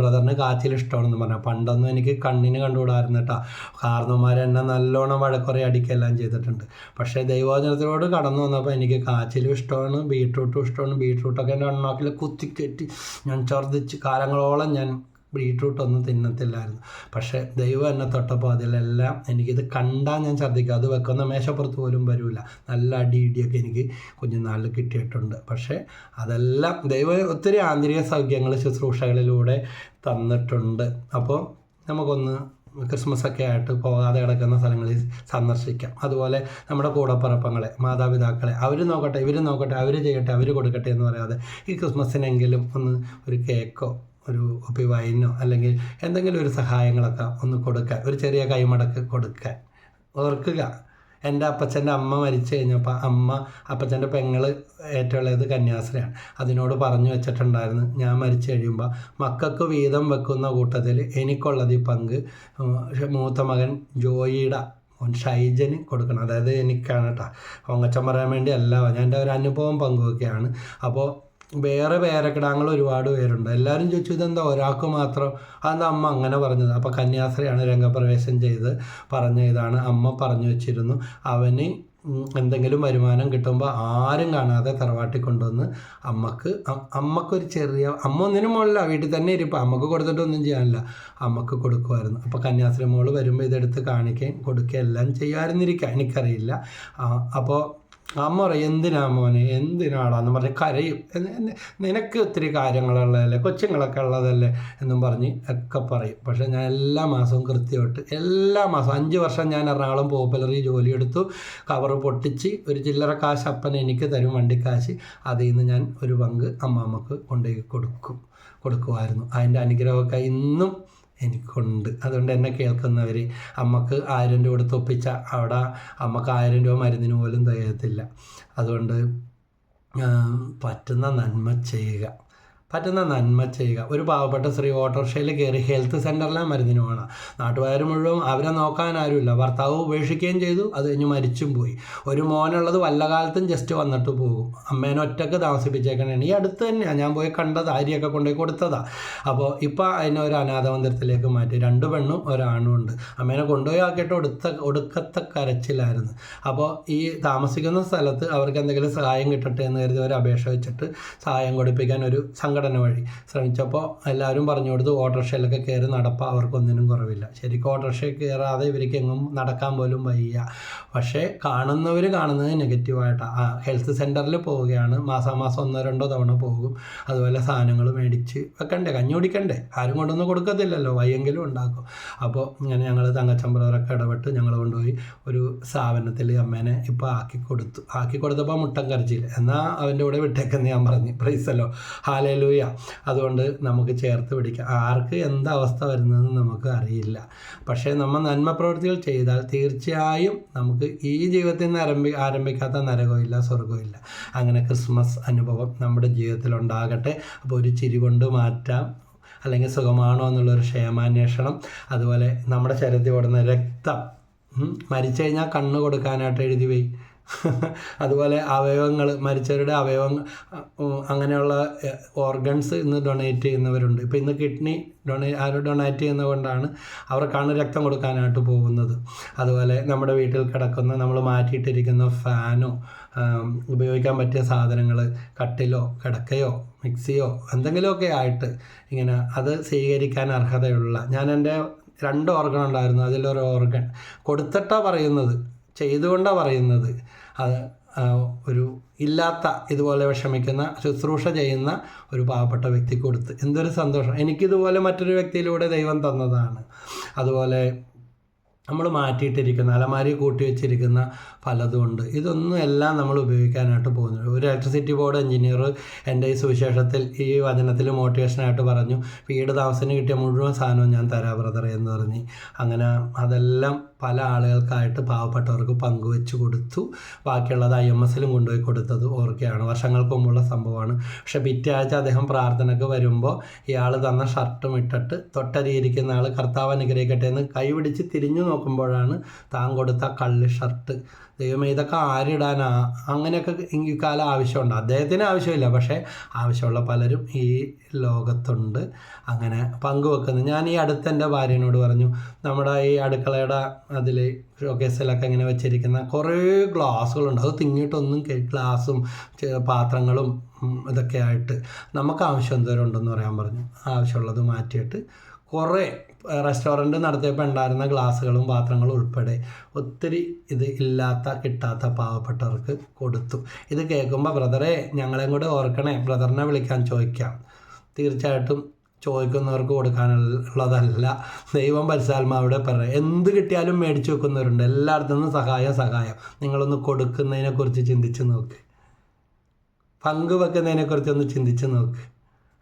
ബ്രദറിന് കാച്ചിൽ ഇഷ്ടമാണെന്ന് പറഞ്ഞു. പണ്ടൊന്നും എനിക്ക് കണ്ണിന് കണ്ടുകൂടായിരുന്നു കേട്ടോ. കാരണവന്മാർ എന്നെ നല്ലോണം വഴക്കുറേ അടിക്കെല്ലാം ചെയ്തിട്ടുണ്ട്. പക്ഷേ ദൈവവചനത്തിലോട് കടന്നു വന്നപ്പോൾ എനിക്ക് കാച്ചിലും ഇഷ്ടമാണ്, ബീട്രൂട്ടും ഇഷ്ടമാണ്. ബീട്രൂട്ടൊക്കെ എൻ്റെ അണ്ണാക്കിൽ കുത്തിക്കയറ്റി ഞാൻ ഛർദ്ദിച്ച് കാലങ്ങളോളം ഞാൻ ബീട്രൂട്ടൊന്നും തിന്നത്തില്ലായിരുന്നു. പക്ഷേ ദൈവം എന്നെ തൊട്ടപ്പോൾ അതിലെല്ലാം എനിക്കിത് കണ്ടാൽ ഞാൻ ഛർദ്ദിക്കുക. അത് വെക്കുന്ന മേശപ്പുറത്ത് പോലും വരില്ല. നല്ല ഇടിയൊക്കെ എനിക്ക് കുഞ്ഞുനാളിൽ കിട്ടിയിട്ടുണ്ട്. പക്ഷേ അതെല്ലാം ദൈവം ഒത്തിരി ആന്തരിക സൗഖ്യങ്ങൾ ശുശ്രൂഷകളിലൂടെ തന്നിട്ടുണ്ട്. അപ്പോൾ നമുക്കൊന്ന് ക്രിസ്മസൊക്കെ ആയിട്ട് പോകാതെ കിടക്കുന്ന സ്ഥലങ്ങളിൽ സന്ദർശിക്കാം. അതുപോലെ നമ്മുടെ കൂടപ്പിറപ്പങ്ങളെ, മാതാപിതാക്കളെ, അവർ നോക്കട്ടെ, ഇവർ നോക്കട്ടെ, അവർ ചെയ്യട്ടെ, അവർ കൊടുക്കട്ടെ എന്ന് പറയാതെ ഈ ക്രിസ്മസിനെങ്കിലും ഒന്ന് ഒരു കേക്കോ ഒരു കുപ്പി വൈനോ അല്ലെങ്കിൽ എന്തെങ്കിലും ഒരു സഹായങ്ങളൊക്കെ ഒന്ന് കൊടുക്കാൻ, ഒരു ചെറിയ കൈമടക്ക് കൊടുക്കാൻ. ഓർക്കുക, എൻ്റെ അപ്പച്ചൻ്റെ അമ്മ മരിച്ചു കഴിഞ്ഞപ്പോൾ അപ്പച്ചൻ്റെ പെങ്ങൾ ഏറ്റവും ഇളയത് കന്യാസ്ത്രീയാണ്. അതിനോട് പറഞ്ഞു വെച്ചിട്ടുണ്ടായിരുന്നു, ഞാൻ മരിച്ചു കഴിയുമ്പോൾ മക്കൾക്ക് വീതം വെക്കുന്ന കൂട്ടത്തിൽ എനിക്കുള്ളത് പങ്ക് മൂത്ത മകൻ ജോയിയുടെ ഷൈജന് കൊടുക്കണം. അതായത് എനിക്കാണ് കേട്ടോ, പൊങ്ങച്ചം പറയാൻ വേണ്ടി അല്ല, ഞാൻ എൻ്റെ ഒരു അനുഭവം പങ്കുവെക്കുകയാണ്. അപ്പോൾ വേറെ പേരക്കിടാങ്ങൾ ഒരുപാട് പേരുണ്ട്. എല്ലാവരും ചോദിച്ചു, ഇതെന്താ ഒരാൾക്ക് മാത്രം, അതെന്താ അമ്മ അങ്ങനെ പറഞ്ഞത്? അപ്പോൾ കന്യാസ്ത്രീയാണ് രംഗപ്രവേശം ചെയ്ത് പറഞ്ഞ ഇതാണ്. അമ്മ പറഞ്ഞു വെച്ചിരുന്നു, അവന് എന്തെങ്കിലും വരുമാനം കിട്ടുമ്പോൾ ആരും കാണാതെ തറവാട്ടിൽ കൊണ്ടുവന്ന് അമ്മക്കൊരു ചെറിയ, അമ്മ ഒന്നിനും മുകളില, വീട്ടിൽ തന്നെ ഇരിപ്പം, അമ്മക്ക് കൊടുത്തിട്ടൊന്നും ചെയ്യാനില്ല, അമ്മക്ക് കൊടുക്കുമായിരുന്നു. അപ്പോൾ കന്യാസ്ത്രീ മോള് വരുമ്പോൾ ഇതെടുത്ത് കാണിക്കുകയും കൊടുക്കുകയും എല്ലാം ചെയ്യുമായിരുന്നിരിക്കാം, എനിക്കറിയില്ല. അപ്പോൾ അമ്മ പറയും, എന്തിനാ മോനെ, എന്തിനാടാന്ന് പറഞ്ഞ് കരയും. നിനക്ക് ഒത്തിരി കാര്യങ്ങളുള്ളതല്ലേ, കൊച്ചുങ്ങളൊക്കെ ഉള്ളതല്ലേ എന്നും പറഞ്ഞ് ഒക്കെ പറയും. പക്ഷേ ഞാൻ എല്ലാ മാസവും കൃത്യമായിട്ട് എല്ലാ മാസവും 5 വർഷം ഞാൻ എറണാകുളം പോപ്പുലറി ജോലിയെടുത്തു. കവറ് പൊട്ടിച്ച് ഒരു ചില്ലറ കാശ് അപ്പൻ എനിക്ക് തരും, വണ്ടിക്കാശ്. അതിൽ നിന്ന് ഞാൻ ഒരു പങ്ക് അമ്മാമ്മക്ക് കൊണ്ടുപോയി കൊടുക്കുമായിരുന്നു. അതിൻ്റെ അനുഗ്രഹമൊക്കെ ഇന്നും എനിക്കുണ്ട്. അതുകൊണ്ട് എന്നെ കേൾക്കുന്നവർ, അമ്മക്ക് 1000 രൂപ കൊടുത്ത് ഒപ്പിച്ച അവിടെ അമ്മക്ക് 1000 രൂപ മരുന്നിന് പോലും തികയത്തില്ല. അതുകൊണ്ട് പറ്റുന്ന നന്മ ചെയ്യുക. ഒരു പാവപ്പെട്ട സ്ത്രീ ഓട്ടോറിക്ഷയിൽ കയറി ഹെൽത്ത് സെൻ്ററിലാണ് മരുന്നിന് പോകണം. നാട്ടുകാർ മുഴുവൻ അവരെ നോക്കാൻ ആരുമില്ല. ഭർത്താവ് ഉപേക്ഷിക്കുകയും ചെയ്തു, അത് കഴിഞ്ഞ് മരിച്ചും പോയി. ഒരു മോനുള്ളത് വല്ല കാലത്തും ജസ്റ്റ് വന്നിട്ട് പോകും. അമ്മേനെ ഒറ്റക്ക് താമസിപ്പിച്ചേക്കണേ. ഈ അടുത്ത് തന്നെയാണ് ഞാൻ പോയി കണ്ടത്, അരിയൊക്കെ കൊണ്ടുപോയി കൊടുത്തതാണ്. അപ്പോൾ ഇപ്പോൾ അതിനെ ഒരു അനാഥ മന്ദിരത്തിലേക്ക് മാറ്റി. 2 പെണ്ണും 1 ആണും ഉണ്ട്. അമ്മേനെ കൊണ്ടുപോയി ആക്കിയിട്ട് ഒടുക്കത്തെ കരച്ചിലായിരുന്നു. അപ്പോൾ ഈ താമസിക്കുന്ന സ്ഥലത്ത് അവർക്ക് എന്തെങ്കിലും സഹായം കിട്ടട്ടെ എന്ന് കരുതി ഒരു അപേക്ഷ വെച്ചിട്ട് സഹായം കൊടുപ്പിക്കാൻ ഒരു സംഘടന വഴി ശ്രമിച്ചപ്പോൾ എല്ലാവരും പറഞ്ഞു കൊടുത്തു, ഓട്ടോറിക്ഷയിലൊക്കെ കയറി നടപ്പാൽ അവർക്കൊന്നിനും കുറവില്ല. ശരിക്കും ഓട്ടോറിക്ഷയിൽ കയറാതെ ഇവർക്ക് എങ്ങും നടക്കാൻ പോലും വയ്യ. പക്ഷേ കാണുന്നത് നെഗറ്റീവായിട്ടാണ്. ഹെൽത്ത് സെൻറ്ററിൽ പോവുകയാണ്, മാസാമാസം 1-2 തവണ പോകും. അതുപോലെ സാധനങ്ങൾ മേടിച്ച് വെക്കണ്ടേ, കഞ്ഞി കുടിക്കണ്ടേ, ആരും കൊണ്ടൊന്നും കൊടുക്കത്തില്ലല്ലോ, വയ്യെങ്കിലും ഉണ്ടാക്കും. അപ്പോൾ ഇങ്ങനെ ഞങ്ങൾ തങ്കച്ചമ്പ്രവരൊക്കെ ഇടപെട്ട് ഞങ്ങൾ കൊണ്ടുപോയി ഒരു സ്ഥാപനത്തിൽ അമ്മേനെ ഇപ്പോൾ ആക്കി കൊടുത്തപ്പോൾ മുട്ടൻ കരച്ചില്ല, എന്നാൽ അവൻ്റെ കൂടെ വിട്ടേക്കെന്ന് ഞാൻ പറഞ്ഞു. പ്രൈസല്ലോ, ഹല്ലേലൂയ. അതുകൊണ്ട് നമുക്ക് ചേർത്ത് പിടിക്കാം. ആർക്ക് എന്താ അവസ്ഥ വരുന്നതെന്ന് നമുക്ക് അറിയില്ല. പക്ഷേ നമ്മൾ നന്മ പ്രവൃത്തികൾ ചെയ്താൽ തീർച്ചയായും നമുക്ക് ഈ ജീവിതത്തിൽ നിന്ന് ആരംഭിക്കാത്ത നരകമില്ല, സ്വർഗമില്ല. അങ്ങനെ ക്രിസ്മസ് അനുഭവം നമ്മുടെ ജീവിതത്തിൽ ഉണ്ടാകട്ടെ. അപ്പോൾ ഒരു ചിരി കൊണ്ട് മാറ്റാം, അല്ലെങ്കിൽ സുഖമാണോ എന്നുള്ളൊരു ക്ഷേമാന്വേഷണം. അതുപോലെ നമ്മുടെ ശരീരത്തിൽ ഓടുന്ന രക്തം, മരിച്ചു കഴിഞ്ഞാൽ കണ്ണ് കൊടുക്കാനായിട്ട് എഴുതി പോയി. അതുപോലെ അവയവങ്ങൾ, മരിച്ചവരുടെ അവയവങ്ങൾ, അങ്ങനെയുള്ള ഓർഗൻസ് ഇന്ന് ഡൊണേറ്റ് ചെയ്യുന്നവരുണ്ട്. ഇപ്പോൾ ഇന്ന് കിഡ്നി ഡൊണേറ്റ് ചെയ്യുന്നതുകൊണ്ടാണ് അവർക്കാണ് രക്തം കൊടുക്കാനായിട്ട് പോകുന്നത്. അതുപോലെ നമ്മുടെ വീട്ടിൽ കിടക്കുന്ന, നമ്മൾ മാറ്റിയിട്ടിരിക്കുന്ന ഫാനോ ഉപയോഗിക്കാൻ പറ്റിയ സാധനങ്ങൾ, കട്ടിലോ കിടക്കയോ മിക്സിയോ എന്തെങ്കിലുമൊക്കെ ആയിട്ട് ഇങ്ങനെ അത് സ്വീകരിക്കാൻ അർഹതയുള്ള, ഞാൻ എൻ്റെ 2 ഓർഗൺ ഉണ്ടായിരുന്നു, അതിലൊരു ഓർഗൺ കൊടുത്തിട്ടാണ് പറയുന്നത്, ചെയ്തുകൊണ്ടാണ് പറയുന്നത്. ഒരു ഇല്ലാത്ത ഇതുപോലെ വിഷമിക്കുന്ന ശുശ്രൂഷ ചെയ്യുന്ന ഒരു പാവപ്പെട്ട വ്യക്തിക്ക് കൊടുത്ത് എന്തൊരു സന്തോഷം. എനിക്കിതുപോലെ മറ്റൊരു വ്യക്തിയിലൂടെ ദൈവം തന്നതാണ്. അതുപോലെ നമ്മൾ മാറ്റിയിട്ടിരിക്കുന്ന അലമാരി കൂട്ടി വെച്ചിരിക്കുന്ന പലതുമുണ്ട്. ഇതൊന്നും എല്ലാം നമ്മൾ ഉപയോഗിക്കാനായിട്ട് പോകുന്നത്. ഒരു ഇലക്ട്രിസിറ്റി ബോർഡ് എഞ്ചിനീയർ എൻ്റെ ഈ സുവിശേഷത്തിൽ ഈ വചനത്തിൽ മോട്ടിവേഷനായിട്ട് പറഞ്ഞു, വീട് താമസത്തിന് കിട്ടിയ മുഴുവൻ സാധനവും ഞാൻ തരാം ബ്രദറെ എന്ന് പറഞ്ഞ്. അങ്ങനെ അതെല്ലാം പല ആളുകൾക്കായിട്ട് പാവപ്പെട്ടവർക്ക് പങ്കുവെച്ച് കൊടുത്തു. ബാക്കിയുള്ളത് IMSലും കൊണ്ടുപോയി കൊടുത്തത് ഓർക്കുകയാണ്. വർഷങ്ങൾക്ക് മുമ്പുള്ള സംഭവമാണ്. പക്ഷേ പിറ്റേ ആഴ്ച അദ്ദേഹം പ്രാർത്ഥനയ്ക്ക് വരുമ്പോൾ ഇയാൾ തന്ന ഷർട്ടും ഇട്ടിട്ട് തൊട്ടരിയിരിക്കുന്ന ആൾ കർത്താവ് അനുഗ്രഹിക്കട്ടെ എന്ന് കൈപിടിച്ച് തിരിഞ്ഞു നോക്കുമ്പോഴാണ് താൻ കൊടുത്ത കള്ളി ഷർട്ട്. ദൈവമേ, ഇതൊക്കെ ആരിടാനാ? അങ്ങനെയൊക്കെ ഈ കാലം ആവശ്യമുണ്ട്. അദ്ദേഹത്തിന് ആവശ്യമില്ല, പക്ഷേ ആവശ്യമുള്ള പലരും ഈ ലോകത്തുണ്ട്. അങ്ങനെ പങ്കുവെക്കുന്നത്. ഞാൻ ഈ അടുത്ത് എൻ്റെ ഭാര്യനോട് പറഞ്ഞു, നമ്മുടെ ഈ അടുക്കളയുടെ അതിൽ ഷോക്കേസിലൊക്കെ ഇങ്ങനെ വെച്ചിരിക്കുന്ന കുറേ ഗ്ലാസ്സുകളുണ്ട്. അത് തിങ്ങിയിട്ടൊന്നും ഗ്ലാസും പാത്രങ്ങളും ഇതൊക്കെ ആയിട്ട് നമുക്ക് ആവശ്യം എന്തോരം ഉണ്ടെന്ന് പറയാൻ പറഞ്ഞു. ആവശ്യമുള്ളത് മാറ്റിയിട്ട് കുറേ റെസ്റ്റോറൻറ്റ് നടത്തിയപ്പോൾ ഉണ്ടായിരുന്ന ഗ്ലാസ്സുകളും പാത്രങ്ങളും ഉൾപ്പെടെ ഒത്തിരി ഇത് ഇല്ലാത്ത കിട്ടാത്ത പാവപ്പെട്ടവർക്ക് കൊടുത്തു. ഇത് കേൾക്കുമ്പോൾ ബ്രദറെ ഞങ്ങളെയും കൂടെ ഓർക്കണേ, ബ്രദറിനെ വിളിക്കാൻ ചോദിക്കാം. തീർച്ചയായിട്ടും ചോദിക്കുന്നവർക്ക് കൊടുക്കാനുള്ളതല്ല. ദൈവം പരിശുദ്ധാത്മാവിടെ പറയാം, എന്ത് കിട്ടിയാലും മേടിച്ച് വെക്കുന്നവരുണ്ട്. എല്ലായിടത്തു നിന്നും സഹായം. നിങ്ങളൊന്ന് കൊടുക്കുന്നതിനെക്കുറിച്ച് ചിന്തിച്ച് നോക്ക്, പങ്കുവെക്കുന്നതിനെക്കുറിച്ചൊന്ന് ചിന്തിച്ച് നോക്ക്.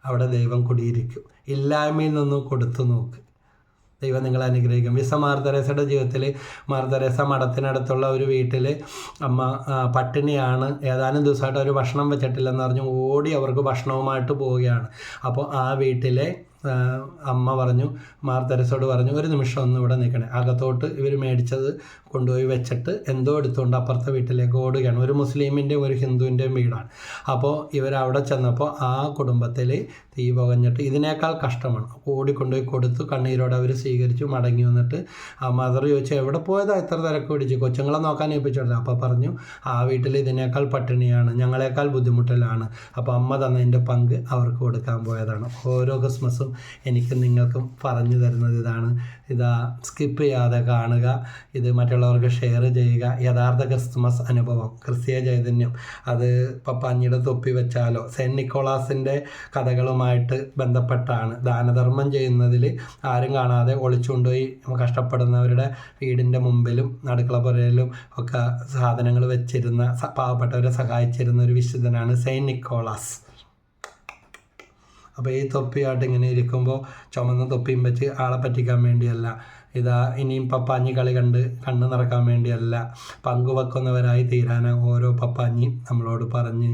അവിടെ ദൈവം കുടിയിരിക്കും. ഇല്ലായ്മയിൽ നിന്നും കൊടുത്തു നോക്ക്, ദൈവം നിങ്ങളെ അനുഗ്രഹിക്കും. വിശുദ്ധ മാർ തെരേസയുടെ ജീവിതത്തിൽ മാർ തെരേസ മഠത്തിനടുത്തുള്ള ഒരു വീട്ടിൽ അമ്മ പട്ടിണിയാണ്. ഏതാനും ദിവസമായിട്ട് അവർ ഭക്ഷണം വെച്ചിട്ടില്ലെന്ന് പറഞ്ഞ് ഓടി അവർക്ക് ഭക്ഷണവുമായിട്ട് പോവുകയാണ്. അപ്പോൾ ആ വീട്ടിലെ അമ്മ പറഞ്ഞു, മാർ തെരേസയോട് പറഞ്ഞു, ഒരു നിമിഷം ഒന്ന് ഇവിടെ നിൽക്കണേ. അകത്തോട്ട് ഇവർ മേടിച്ചത് കൊണ്ടുപോയി വെച്ചിട്ട് എന്തോ എടുത്തുകൊണ്ട് അപ്പുറത്തെ വീട്ടിലേക്ക് ഓടുകയാണ്. ഒരു മുസ്ലിമിൻ്റെയും ഒരു ഹിന്ദുവിൻ്റെയും വീടാണ്. അപ്പോൾ ഇവരവിടെ ചെന്നപ്പോൾ ആ കുടുംബത്തിൽ തീ പുകഞ്ഞിട്ട് ഇതിനേക്കാൾ കഷ്ടമാണ്. ഓടിക്കൊണ്ടുപോയി കൊടുത്തു. കണ്ണീരോടെ അവർ സ്വീകരിച്ചു. മടങ്ങി വന്നിട്ട് ആ മദർ ചോദിച്ചു, എവിടെ പോയതാ ഇത്ര തിരക്ക് പിടിച്ച്? കൊച്ചുങ്ങളെ നോക്കാൻ ഏൽപ്പിച്ചിട്ടില്ല. അപ്പോൾ പറഞ്ഞു, ആ വീട്ടിൽ ഇതിനേക്കാൾ പട്ടിണിയാണ്, ഞങ്ങളെക്കാൾ ബുദ്ധിമുട്ടിലാണ്. അപ്പോൾ അമ്മ തന്നതിൻ്റെ പങ്ക് അവർക്ക് കൊടുക്കാൻ പോയതാണ്. ഓരോ ക്രിസ്മസും എനിക്ക് നിങ്ങൾക്കും പറഞ്ഞു തരുന്നത് ഇതാണ്. ഇതാ സ്കിപ്പ് ചെയ്യാതെ കാണുക, ഇത് മറ്റുള്ളവർക്ക് ഷെയർ ചെയ്യുക. യഥാർത്ഥ ക്രിസ്മസ് അനുഭവം, ക്രിസ്തീയ ചൈതന്യം, അത് പപ്പാഞ്ഞിയുടെ തൊപ്പി വെച്ചാലോ സെൻറ്റ് നിക്കോളാസിൻ്റെ കഥകളുമായിട്ട് ബന്ധപ്പെട്ടാണ്. ദാനധർമ്മം ചെയ്യുന്നതിൽ ആരും കാണാതെ ഒളിച്ചുകൊണ്ടുപോയി കഷ്ടപ്പെടുന്നവരുടെ വീടിൻ്റെ മുമ്പിലും അടുക്കള പുരയിലും ഒക്കെ സാധനങ്ങൾ വെച്ചിരുന്ന പാവപ്പെട്ടവരെ സഹായിച്ചിരുന്ന ഒരു വിശുദ്ധനാണ് സെൻറ്റ് നിക്കോളാസ്. അപ്പോൾ ഈ തൊപ്പിയായിട്ട് ഇങ്ങനെ ഇരിക്കുമ്പോൾ ചുമന്ന തൊപ്പിയും വെച്ച് ആളെ പറ്റിക്കാൻ വേണ്ടിയല്ല, ഇതാ ഇനിയും പപ്പാഞ്ഞി കളി കണ്ട് കണ്ണ് നിറക്കാൻ വേണ്ടിയല്ല, പങ്കുവെക്കുന്നവരായി തീരാനാണ് ഓരോ പപ്പാഞ്ഞി നമ്മളോട് പറഞ്ഞ്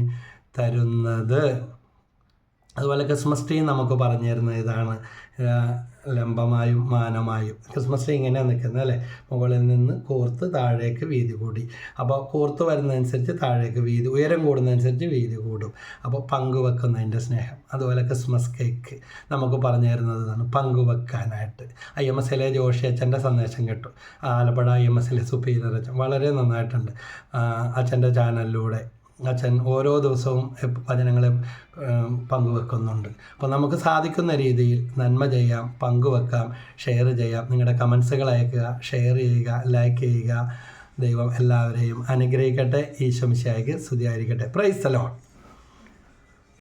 തരുന്നത്. അതുപോലെ ക്രിസ്മസ് ട്രീ നമുക്ക് പറഞ്ഞു തരുന്നത് ഇതാണ്, ലംബമായും മാനമായും. ക്രിസ്മസ് ട്രീ ഇങ്ങനെയാണ് നിൽക്കുന്നത് അല്ലേ, മുകളിൽ നിന്ന് കോർത്ത് താഴേക്ക് വീതി കൂടി. അപ്പോൾ കോർത്ത് വരുന്നതനുസരിച്ച് താഴേക്ക് വീതി, ഉയരം കൂടുന്നതനുസരിച്ച് വീതി കൂടും. അപ്പോൾ പങ്കുവെക്കുന്നതിൻ്റെ സ്നേഹം. അതുപോലെ ക്രിസ്മസ് കേക്ക് നമുക്ക് പറഞ്ഞു തരുന്നതാണ് പങ്കുവെക്കാനായിട്ട്. IMSലെ ജോഷി അച്ഛൻ്റെ സന്ദേശം കേട്ടു. ആലപ്പുഴ IMSലെ സുപ്പീരിയർ അച്ഛൻ വളരെ നന്നായിട്ടുണ്ട്. അച്ഛൻ്റെ ചാനലിലൂടെ അച്ഛൻ ഓരോ ദിവസവും വചനങ്ങളെ പങ്കുവെക്കുന്നുണ്ട്. അപ്പോൾ നമുക്ക് സാധിക്കുന്ന രീതിയിൽ നന്മ ചെയ്യാം, പങ്കുവെക്കാം, ഷെയർ ചെയ്യാം. നിങ്ങളുടെ കമൻസുകൾ അയക്കുക, ഷെയർ ചെയ്യുക, ലൈക്ക് ചെയ്യുക. ദൈവം എല്ലാവരെയും അനുഗ്രഹിക്കട്ടെ. ഈശോ മിശിഹായ്ക്ക് സ്തുതിയായിരിക്കട്ടെ. Praise the Lord.